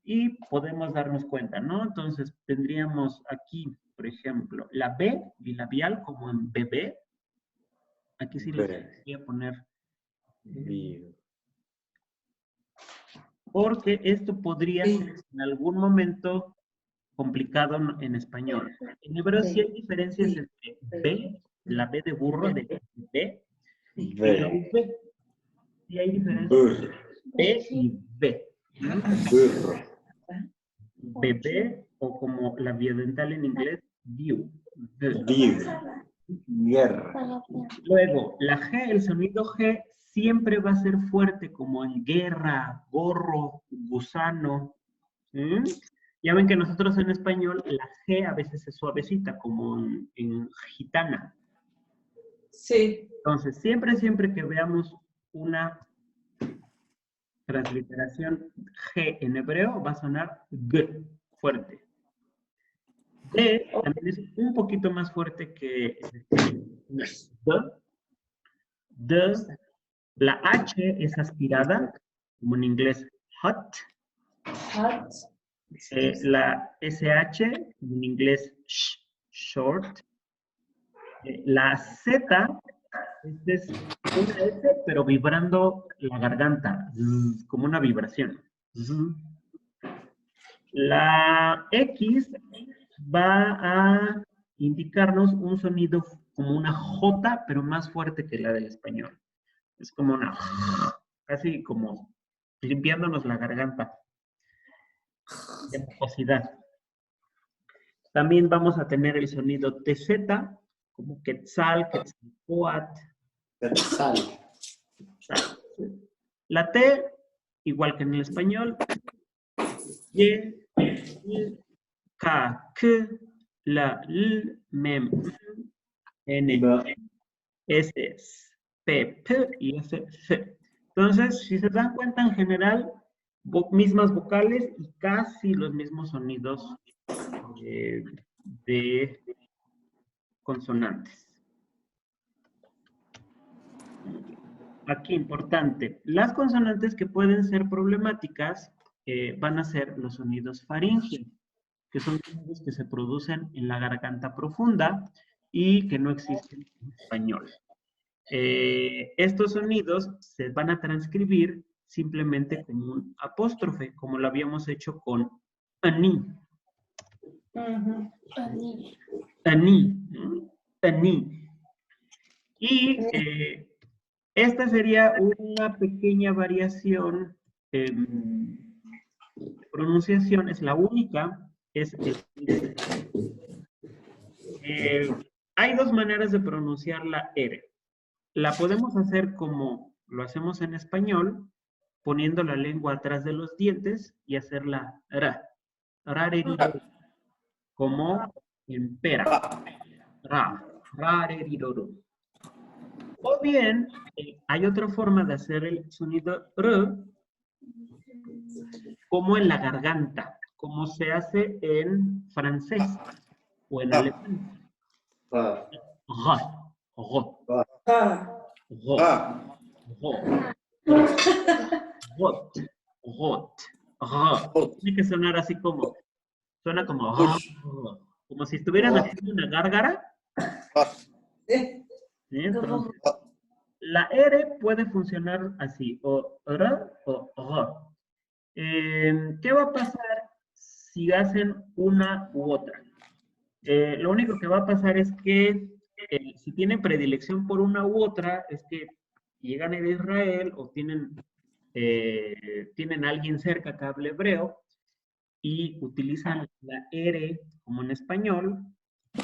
y podemos darnos cuenta, ¿no? Entonces tendríamos aquí, por ejemplo, la B bilabial como en bebé. Aquí sí les voy a poner porque esto podría Sí. ser en algún momento complicado en español. En hebreo sí hay diferencias Sí. entre B, la B de burro, de B, y la Ve. V. Sí hay diferencias Burro. entre B y B. ¿no? Burro. Bebé, o como la biodental en inglés, view. Vive. Guerra. Luego, la G, el sonido G siempre va a ser fuerte, como en guerra, gorro, gusano. ¿Mm? Ya ven que nosotros en español la G a veces es suavecita, como en gitana. Sí. Entonces, siempre que veamos una transliteración G en hebreo, va a sonar G, fuerte. D también es un poquito más fuerte que D. D. La H es aspirada, como en inglés hot. Hot. La SH, en inglés short. La Z, este es una S, pero vibrando la garganta, como una vibración. La X va a indicarnos un sonido como una J, pero más fuerte que la del español. Es como una, casi como limpiándonos la garganta de mucosidad. También vamos a tener el sonido TZ, como Quetzal, Quetzalcóatl. Quetzal. La T, igual que en el español, Y, I, K, K, la, L, Mem, N, S, P, P y S, C. Entonces, si se dan cuenta, en general, mismas vocales y casi los mismos sonidos de consonantes. Aquí, importante, las consonantes que pueden ser problemáticas van a ser los sonidos faríngeos, que son sonidos que se producen en la garganta profunda y que no existen en español. Estos sonidos se van a transcribir simplemente como un apóstrofe, como lo habíamos hecho con aní. Aní, ¿no? Aní. Y esta sería una pequeña variación de pronunciación, es la única. Hay dos maneras de pronunciar la R. La podemos hacer como lo hacemos en español, poniendo la lengua atrás de los dientes y hacer la ra. Rareriroru. Como en pera. Ra. Rareriroru. O bien, hay otra forma de hacer el sonido R, como en la garganta, como se hace en francés o en alemán. Ah. Ra, ra, Ah. ra, ra, rot, rot, ra. Tiene que sonar así como, suena como, como si estuvieran haciendo una gárgara. Sí. ¿Sí? Entonces, la R puede funcionar así, o R o R. ¿Qué va a pasar si hacen una u otra? Lo único que va a pasar es que si tienen predilección por una u otra, es que llegan a Israel o tienen a alguien cerca que hable hebreo y utilizan la R como en español,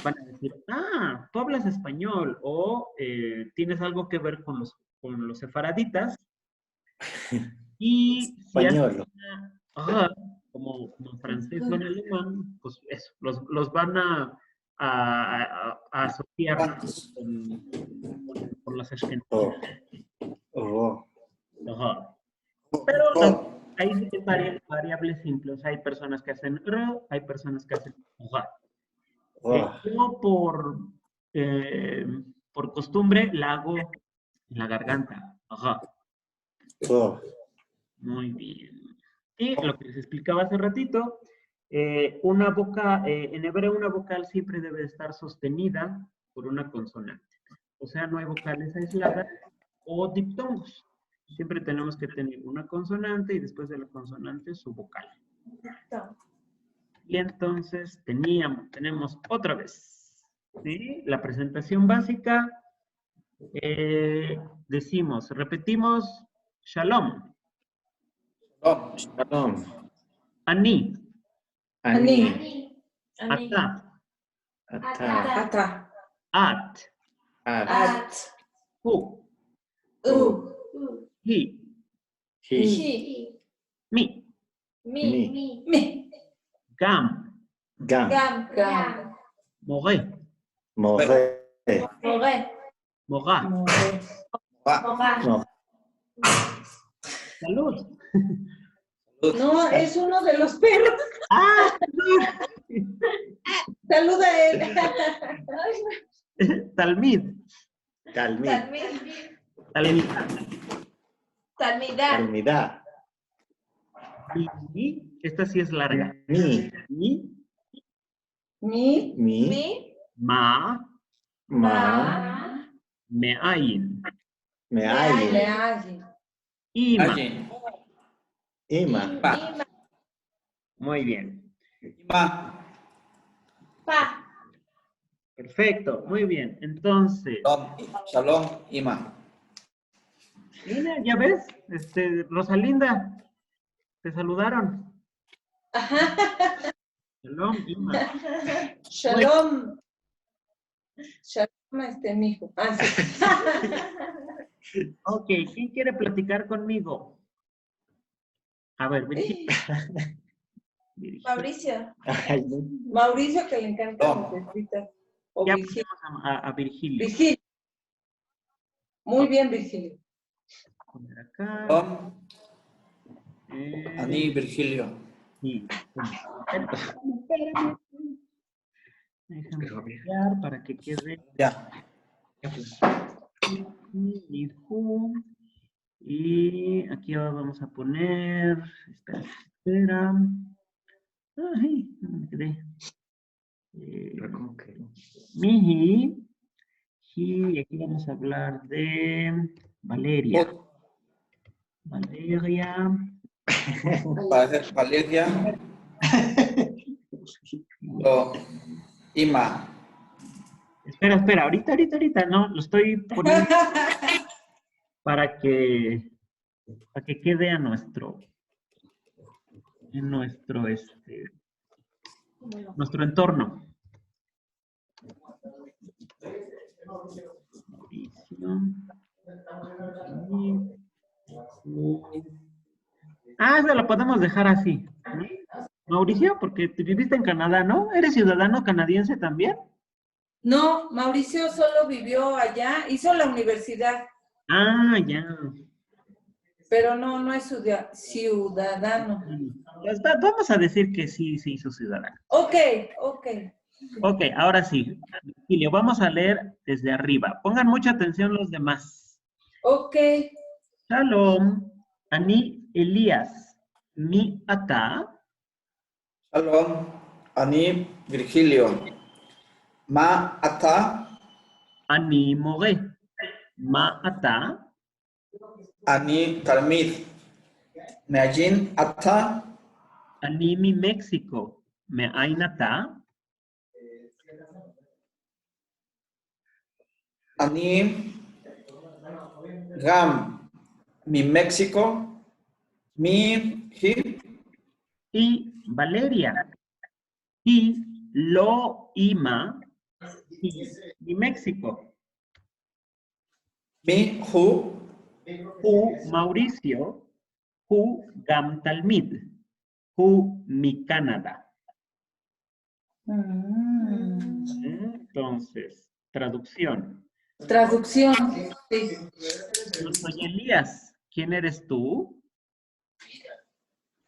van a decir, ah, tú hablas español o tienes algo que ver con los sefaraditas. Y si hacen Español. una como en francés o en alemán, pues eso, los van a asociar con las esquenas. Oh. Oh. Ajá. Pero ahí sí que variables simples. Hay personas que hacen R, hay personas que hacen R. Oh. Yo por costumbre la hago en la garganta. Ajá. Oh. Muy bien. Y lo que les explicaba hace ratito, en hebreo una vocal siempre debe estar sostenida por una consonante. O sea, no hay vocales aisladas o diptongos. Siempre tenemos que tener una consonante y después de la consonante su vocal. Y entonces tenemos otra vez, ¿sí? La presentación básica. Repetimos, shalom, Shalom. Shalom. ani, Ani. ata, Ata. at, At. hu, he, He. mi, Mi. gam, Gam. more, More. mora, No. salud. No, es uno de los perros. ¡Ah! Saluda a él. Talmid, Talmid. talmid, Talmidá. mi, esta sí es larga. Mi. Mi, Mi. Mi. ma, Ma. meayin, Meayin. Meayin. ima. Allí. Ima. Muy bien. Ima. Perfecto, muy bien. Entonces, Shalom. Ima. mira, ya ves, Rosalinda, te saludaron. Shalom, Ima. Shalom. Shalom, mijo. Ah, sí. Ok, ¿quién quiere platicar conmigo? A ver, Virginia. Mauricio. Ay, no. Mauricio, que le encantan las escritas. O Ya Virgilio. ponemos a Virgilio. Virgilio. Muy bien, Virgilio. Poner acá. Shalom. Eh, Ani Virgilio. y- Espérame. Déjame copiar para que quede. Ya. Y aquí vamos a poner. Espera. Ay, no me quedé. ¿Cómo que? Miji. Y aquí vamos a hablar de Valeria. Valeria. Valeria. Ima. Espera, ahorita, no, lo estoy poniendo para que quede en nuestro entorno. Mauricio. Eso lo podemos dejar así, ¿no? Mauricio, porque tú viviste en Canadá, ¿no? ¿Eres ciudadano canadiense también? No, Mauricio solo vivió allá, hizo la universidad, Ya. pero no es ciudadano. Pues vamos a decir que sí se hizo ciudadano. Ok. Ok, ahora sí. Virgilio, vamos a leer desde arriba. Pongan mucha atención los demás. Ok. Shalom, Ani Elías, mi ata, Shalom. Ani Virgilio. Ma ata. Ani More, ma ata, Ani Talmid. Meayin ata. Ani mi México, me ainata, Ani Gam. Mi México. Mi hi. y Valeria, y lo ima, y mi México, Mi hu. Mauricio, Gam Talmid, mi Canadá. Entonces, traducción. Traducción. Sí. Yo soy Elías. ¿Quién eres tú?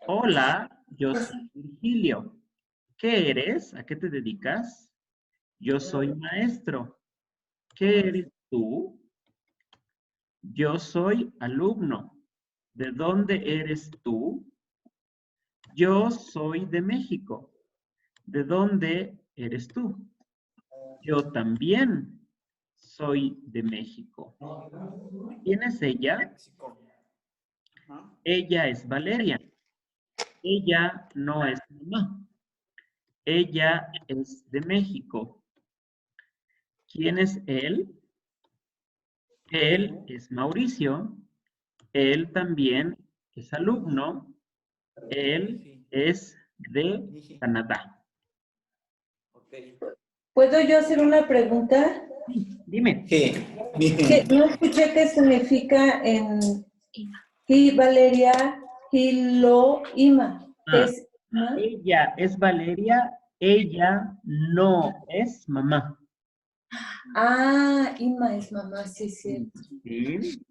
Hola, yo soy Virgilio. ¿Qué eres? ¿A qué te dedicas? Yo soy maestro. ¿Qué eres tú? Yo soy alumno. ¿De dónde eres tú? Yo soy de México. ¿De dónde eres tú? Yo también soy de México. ¿Quién es ella? Ella es Valeria. Ella no es mamá. Ella es de México. ¿Quién es él? Él es Mauricio. Él también es alumno. Él es de Canadá. ¿Puedo yo hacer una pregunta? Dime. Que no escuché qué significa en Valeria, lo, ima. ¿Qué es ima? Ella es Valeria. Ella no es mamá. Ah, ima es mamá, sí, sí.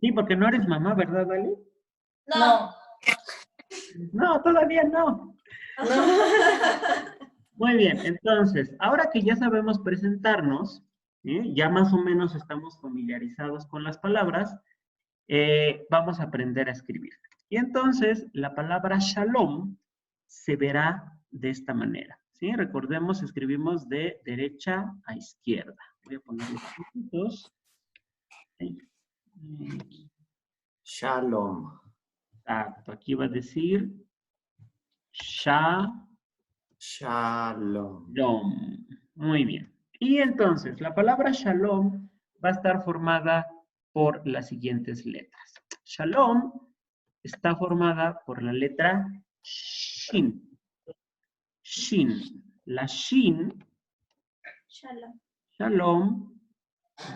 Sí, porque no eres mamá, ¿verdad, Vale? No. No, todavía no. Muy bien, entonces, ahora que ya sabemos presentarnos, ya más o menos estamos familiarizados con las palabras, vamos a aprender a escribir. Y entonces, la palabra shalom se verá de esta manera. ¿Sí? Recordemos, escribimos de derecha a izquierda. Voy a poner los puntitos. Shalom. Exacto, aquí va a decir shalom. Shalom. Muy bien. Y entonces, la palabra shalom va a estar formada por las siguientes letras. Shalom está formada por la letra shin. Shin. La shin, Shalom. shalom,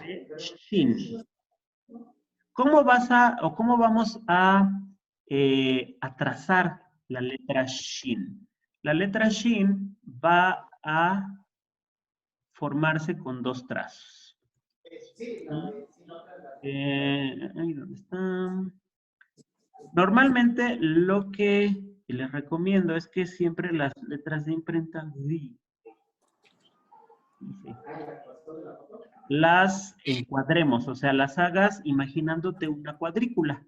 de shin. ¿Cómo vamos a trazar la letra shin? La letra shin va a formarse con dos trazos. Ahí donde está. Normalmente lo que les recomiendo es que siempre las letras de imprenta las encuadremos, o sea, las hagas imaginándote una cuadrícula.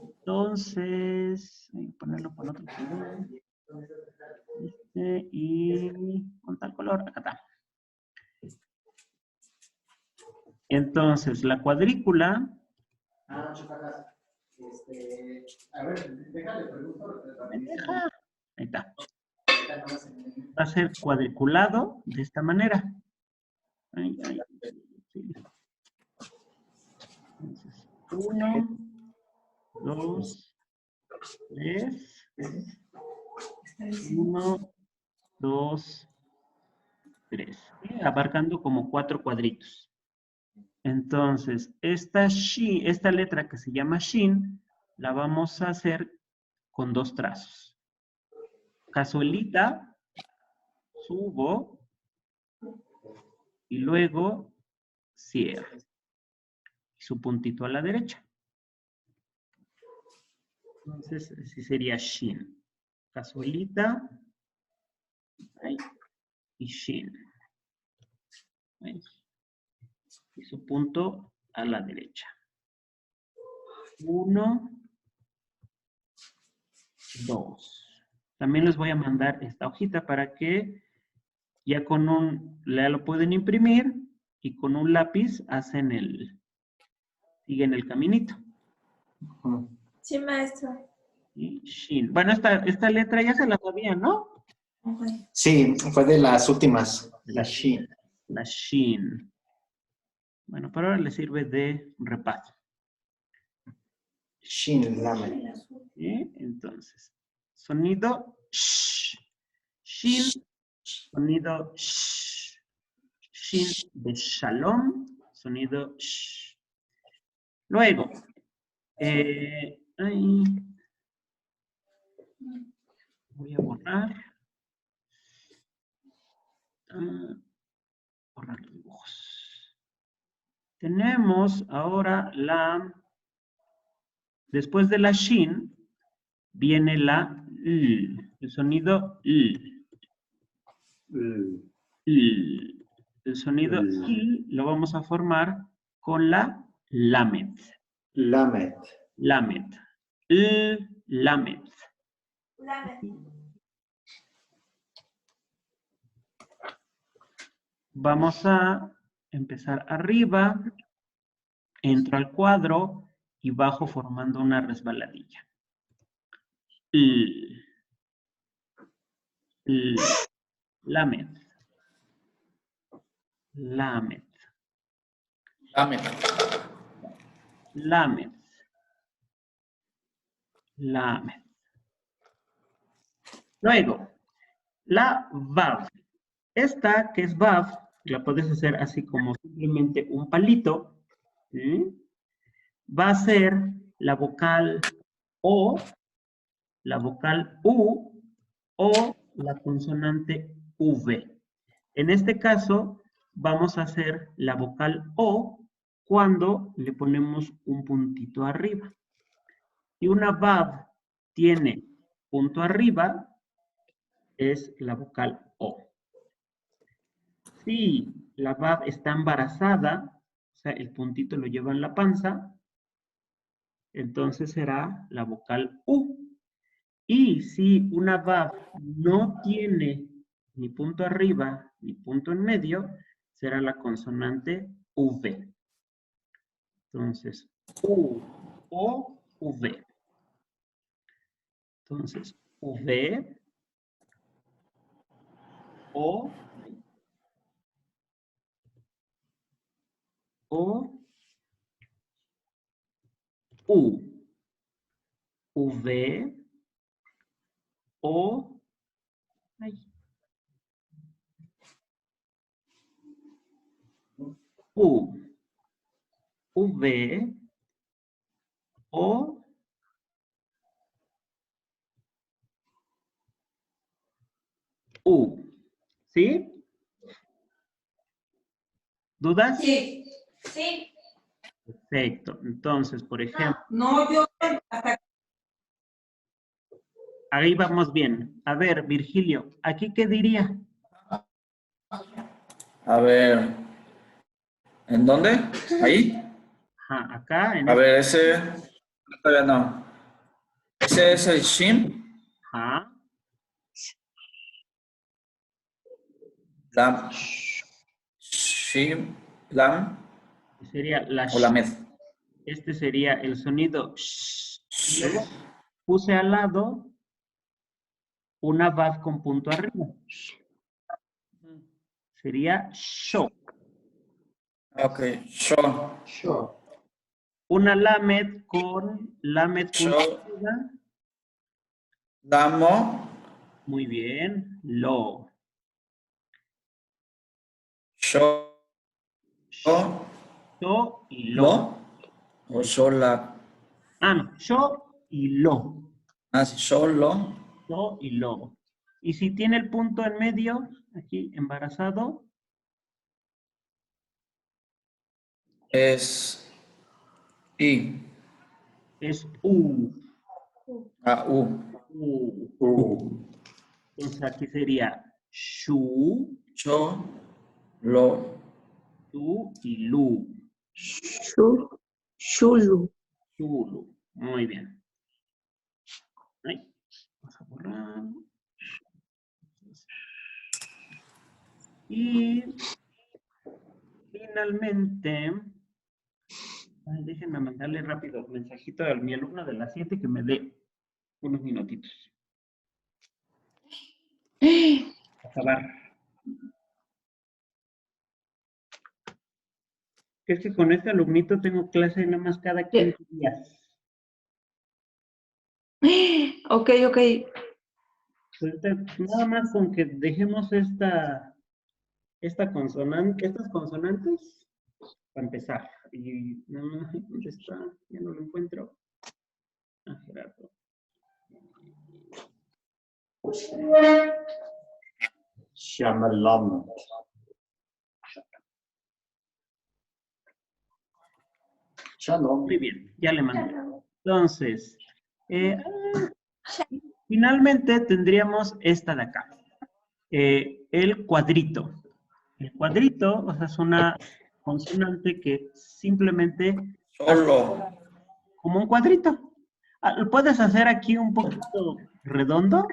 Entonces, voy a ponerlo con otro color. Y con tal color, acá está. Entonces, la cuadrícula. A ver, déjale preguntar. Ahí está. Va a ser cuadriculado de esta manera. Ahí, sí. Entonces, 1, 2, 3. 1, 2, 3. Abarcando como 4 cuadritos. Entonces, esta letra que se llama shin, la vamos a hacer con dos trazos. Cazuelita, subo, y luego cierro. Y su puntito a la derecha. Entonces, así sería shin. Cazuelita, ahí, y shin. Ahí. Y su punto a la derecha. 1, 2. También les voy a mandar esta hojita para que ya ya lo pueden imprimir y con un lápiz siguen el caminito. Sí, maestro. Y shin. Bueno, esta letra ya se la sabían, ¿no? Sí, fue de las últimas. La Shin. La shin. Bueno, pero ahora le sirve de repaso. Shin Lamed. ¿Sí? Entonces, sonido sh. Shin, sonido sh. Shin de shalom, sonido sh. Luego, voy a borrar. Borrar los dibujos. Tenemos ahora después de la shin, viene la l, el sonido l. El sonido l lo vamos a formar con la lamed. Lamed. Lamed. Lamed. Vamos a empezar arriba, entro al cuadro y bajo formando una resbaladilla. Lamed. Lamed. Lamed. Lamed. Lamed. Luego, la Vav. Esta, que es Vav, la puedes hacer así como simplemente un palito. ¿Sí? Va a ser la vocal O, la vocal U o la consonante V. En este caso, vamos a hacer la vocal O cuando le ponemos un puntito arriba. Si una Vav tiene punto arriba, es la vocal O. Si la Vav está embarazada, o sea, el puntito lo lleva en la panza, entonces será la vocal U. Y si una Vav no tiene ni punto arriba ni punto en medio, será la consonante V. Entonces, U, O, V. Entonces, V, O, U. V, O, ay. U, V, O, U. ¿Sí? ¿Dudas? Sí. Sí. Perfecto. Entonces, por ejemplo, No, yo hasta ahí vamos bien. A ver, Virgilio, ¿aquí qué diría? A ver, ¿en dónde? ¿Ahí? Ajá, acá en A este. ver, ese... Todavía no. Ese es el Shin, Ajá. Lam, Shin, Lam Sería la o sh. Lamed. Este sería el sonido sh. Y luego puse al lado una Vav con punto arriba. Sería sho. Ok, Sho, Yo. Una lamed con lamed punto Sho, arriba. Lamo, Muy bien. Lo. Sho, Sho y lo. Lo, o Shola, Ah, no. Sho y lo. así, Solo, Sho y lo. Y si tiene el punto en medio, aquí, embarazado, es I, es U. A, U, U. Entonces aquí sería shu, Cho, Lo, tu y lu. Shulu. Chulu. Muy bien. Ahí. Vamos a borrar. Y finalmente, ay, déjenme mandarle rápido un mensajito a mi alumna de las 7 que me dé unos minutitos. Acabar. Es que con este alumnito tengo clase nada más cada 15 días. Ok, ok. Ahorita, nada más con que dejemos esta consonante, estas consonantes para empezar. Y no, ¿dónde está? Ya no lo encuentro. Ah, Gerardo. Shyamalan. Shalom. Muy bien, ya le mandé. Entonces, finalmente tendríamos esta de acá. El cuadrito. El cuadrito, o sea, es una consonante que simplemente Solo, como un cuadrito. ¿Lo puedes hacer aquí un poquito redondo?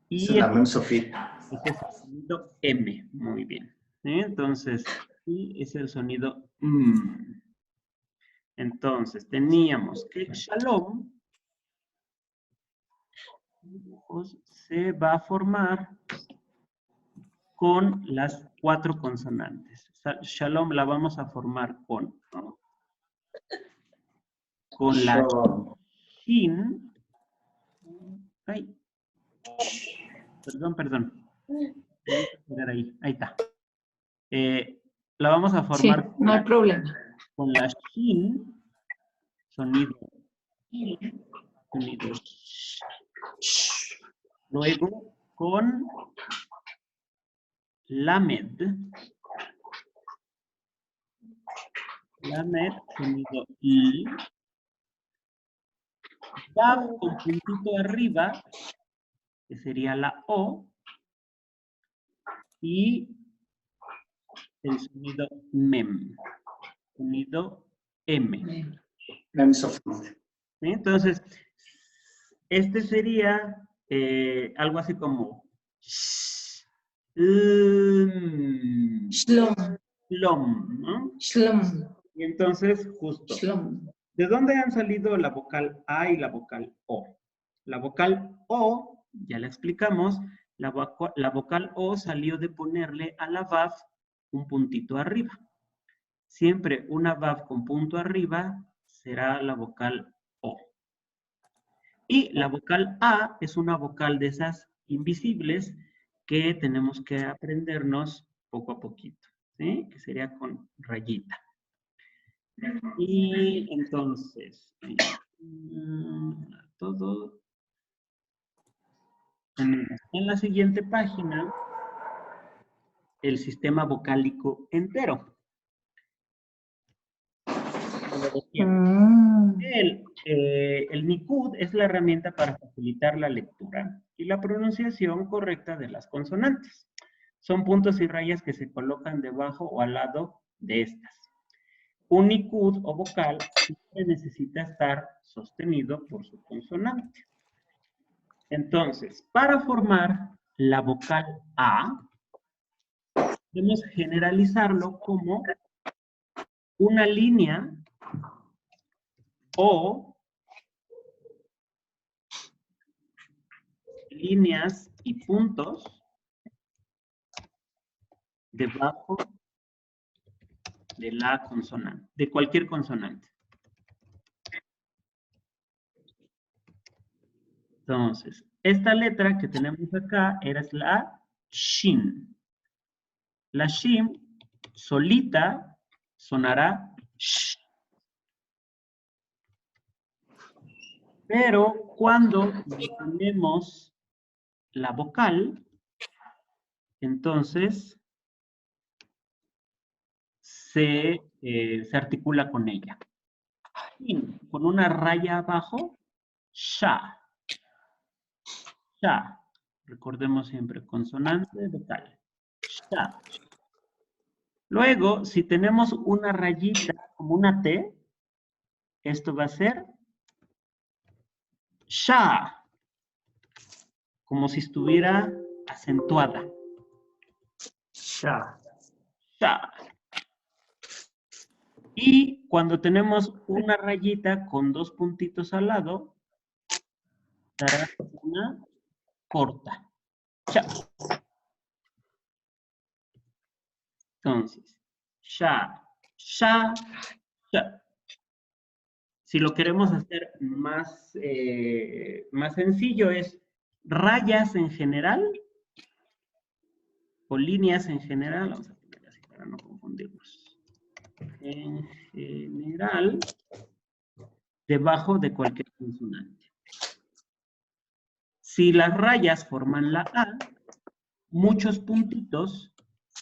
Es Y una Sofía. este es el sonido M. Muy bien. ¿Sí? Entonces, y es el sonido M. Entonces, teníamos que shalom se va a formar con las 4 consonantes. Shalom la vamos a formar con, ¿no? Con la shin. Ay. Perdón. Ahí está. La vamos a formar Sí, no hay problema. con la shin, sonido I, sonido sh. Luego con lamed, sonido I, vav con puntito arriba, que sería la O, y el sonido mem, sonido M. ¿Sí? Entonces, este sería algo así como Shlom. ¿no? Shlom. Y entonces, justo, Shlom. ¿de dónde han salido la vocal A y la vocal O? La vocal O, ya la explicamos, la vocal O salió de ponerle a la vav un puntito arriba. Siempre una vav con punto arriba será la vocal O. Y la vocal A es una vocal de esas invisibles que tenemos que aprendernos poco a poquito, ¿sí? Que sería con rayita. Y entonces, todo. En la siguiente página, el sistema vocálico entero. El NICUD es la herramienta para facilitar la lectura y la pronunciación correcta de las consonantes. Son puntos y rayas que se colocan debajo o al lado de estas. Un NICUD o vocal siempre necesita estar sostenido por su consonante. Entonces, para formar la vocal A, debemos generalizarlo como una línea o líneas y puntos debajo de la consonante, de cualquier consonante. Entonces, esta letra que tenemos acá es la shin. La shin solita sonará sh. Pero cuando ponemos la vocal, entonces se articula con ella. Shin, con una raya abajo, sha. Sha. Recordemos siempre consonante, vocal. Sha. Luego, si tenemos una rayita como una T, esto va a ser sha. Como si estuviera acentuada. Sha. Sha. Y cuando tenemos una rayita con 2 puntitos al lado, dará una corta. Sha. Entonces, sha, sha, sha. Si lo queremos hacer más, más sencillo, es rayas en general o líneas en general. Vamos a poner así para no confundirnos. En general, debajo de cualquier consonante. Si las rayas forman la A, muchos puntitos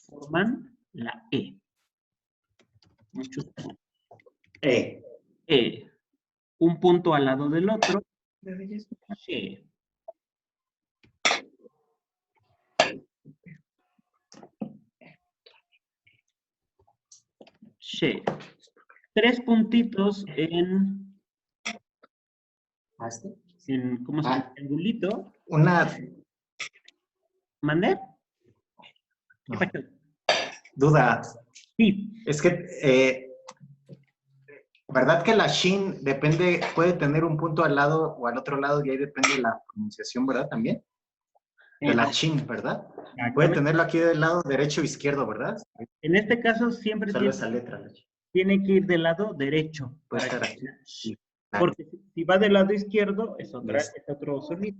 forman la E. Muchos puntos. E. E. Un punto al lado del otro. She. She. 3 puntitos en ¿cómo se llama? Triangulito. Una ¿Mandé? no, duda. Sí, Es que, ¿verdad que la shin depende, puede tener un punto al lado o al otro lado y ahí depende la pronunciación, ¿verdad? También. De la shin, ¿verdad? Puede exactamente. tenerlo aquí del lado derecho o izquierdo, ¿verdad? En este caso siempre Solo esa letra. tiene que ir del lado derecho. Puede para estar que aquí. sea sh. Sí. Porque si va del lado izquierdo, es Listo. otro sonido.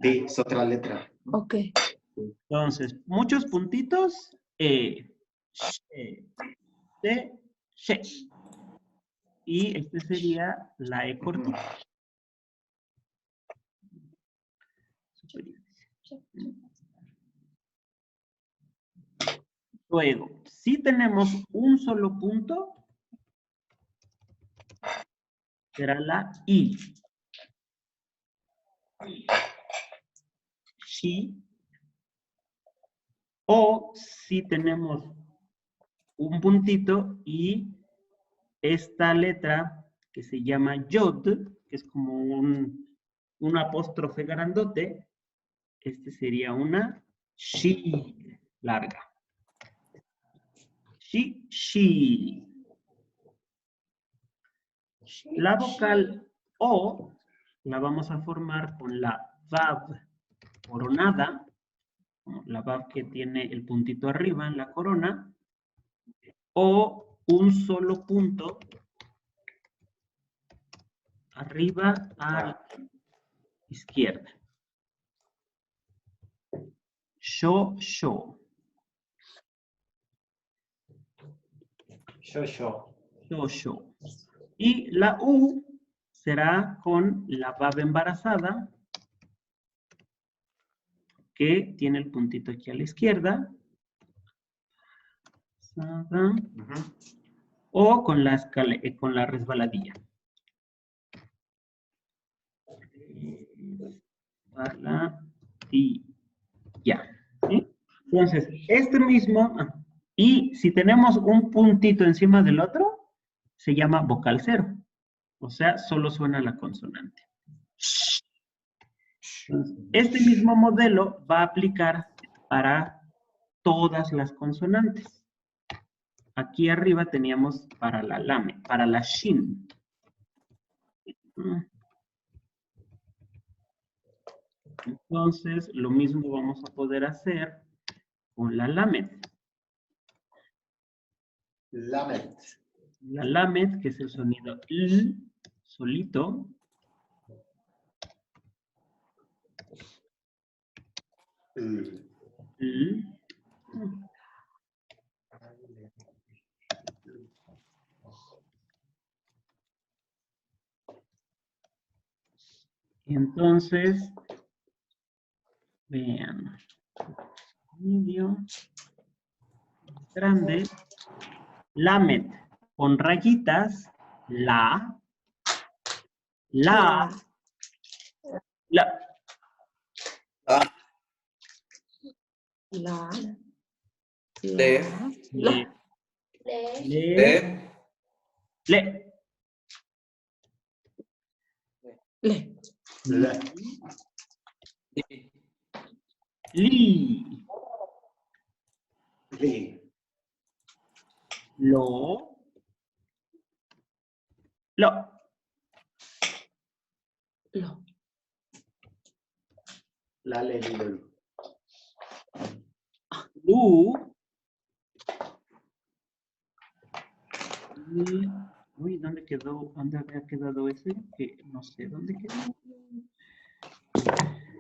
Sí, es otra letra. Ok. Entonces, muchos puntitos. She, she. Y este sería la E cortita. Luego, si tenemos un solo punto, será la I. She. O si tenemos un puntito y esta letra que se llama yod, que es como un apóstrofe grandote, este sería una she larga. She. La vocal O la vamos a formar con la vav coronada, la vav que tiene el puntito arriba en la corona, o un solo punto arriba a la izquierda. Sho. Sho. Y la U será con la vav embarazada, que tiene el puntito aquí a la izquierda. O con la resbaladilla. Ya. ¿Sí? Entonces, este mismo, y si tenemos un puntito encima del otro, se llama vocal cero. O sea, solo suena la consonante. Entonces, este mismo modelo va a aplicar para todas las consonantes. Aquí arriba teníamos para la lame, para la shin. Entonces, lo mismo vamos a poder hacer con la lamet. Lamet. La lamet, que es el sonido L, solito. L. Entonces, vean. Medio. Grande. Lamet. Con rayitas. La. La. La. La. Le. Le. Le. Le. Le. Le. Li. Li. Lo. Lo. Lo. La, le, li, lo, lu. Lu. Y, uy, ¿dónde quedó? ¿Dónde había quedado ese? Que no sé dónde quedó.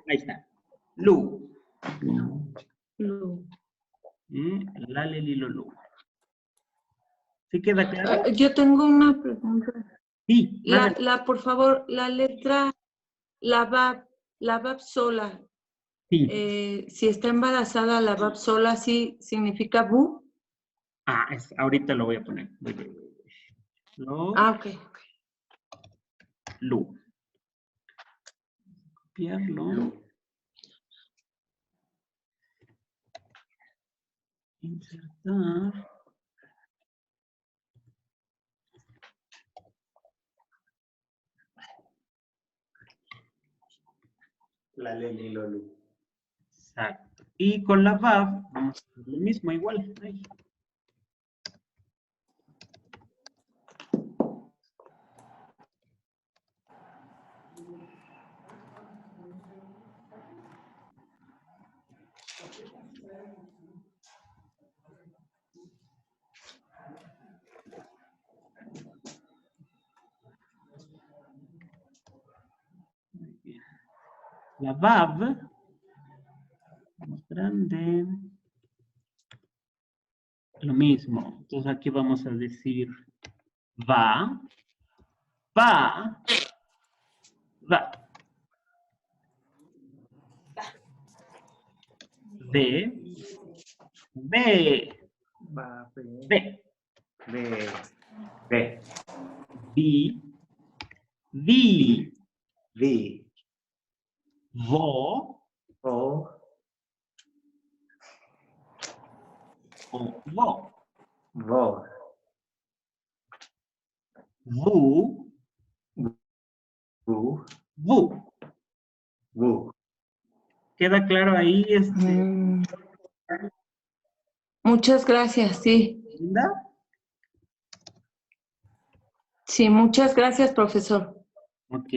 Ahí está. Lu. Lo. La, le, li, lo, lu. ¿Sí queda claro? Yo tengo una pregunta. Sí, mándale. Por favor, la letra, la VAB sola, Sí. si está embarazada, la VAB sola, ¿sí significa bu? Ahorita lo voy a poner. Lo, Ok. lu. Copiarlo. Lu. Insertar. La, le, li, lo, lu. Exacto. Y con la VAV vamos a hacer lo mismo, igual. Ahí. La Vav, más grande. Lo mismo. Entonces aquí vamos a decir va, va, va. Ve, ve, Va, ve, ve. ve, ve, Vi, vi. vi, Vo, o, o vo. vo, Vu, vu, vu. vu. ¿Queda claro ahí, Muchas gracias, sí. Linda? Sí, muchas gracias, profesor. Ok.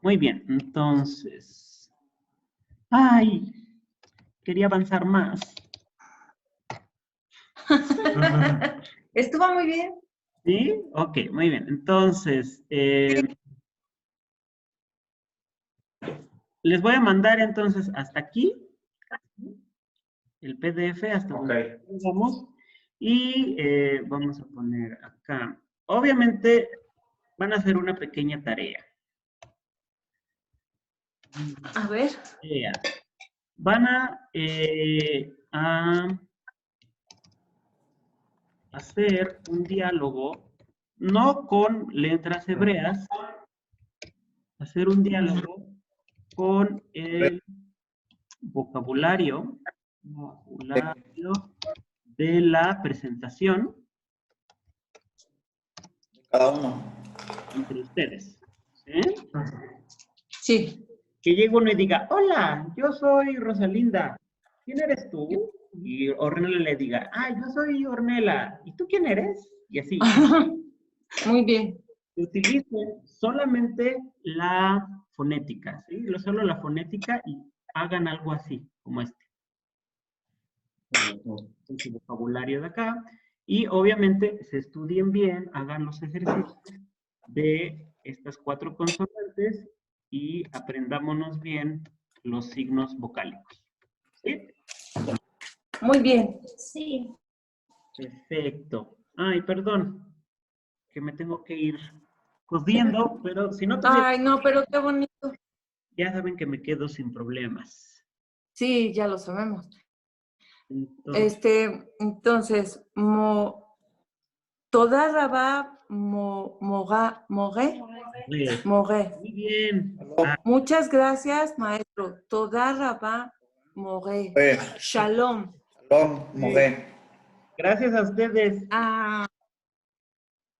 Muy bien. Entonces. Ay, quería avanzar más. Estuvo muy bien. ¿Sí? Ok, muy bien. Entonces, les voy a mandar entonces hasta aquí el PDF, hasta donde vamos. Y vamos a poner acá. Obviamente, van a hacer una pequeña tarea. A ver. Van a hacer un diálogo, no con letras hebreas, hacer un diálogo con el vocabulario de la presentación Cada uno. entre ustedes. ¿Sí? Sí. Que llegue uno y diga, hola, yo soy Rosalinda, ¿quién eres tú? Y Ornella le diga, yo soy Ornella, ¿y tú quién eres? Y así. Muy bien. Utilicen solamente la fonética, ¿sí? Solo la fonética y hagan algo así, como este. En su vocabulario de acá. Y obviamente se estudien bien, hagan los ejercicios de estas 4 consonantes y aprendámonos bien los signos vocálicos. ¿Sí? Muy bien. Sí. Perfecto. Ay, perdón, que me tengo que ir corriendo, pero si no tuviera... Ay, no, pero qué bonito. Ya saben que me quedo sin problemas. Sí, ya lo sabemos. Entonces, Entonces, toda raba moré. muy bien. Muchas gracias, maestro. Toda raba moré. Shalom. Shalom, Mogé. Gracias a ustedes. Ah,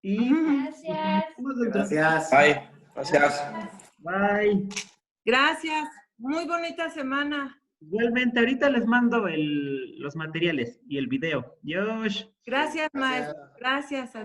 Y Gracias. Gracias. Bye. Gracias. bye. gracias. Muy bonita semana. Igualmente, ahorita les mando los materiales y el video. Josh. Gracias, maestro. Gracias.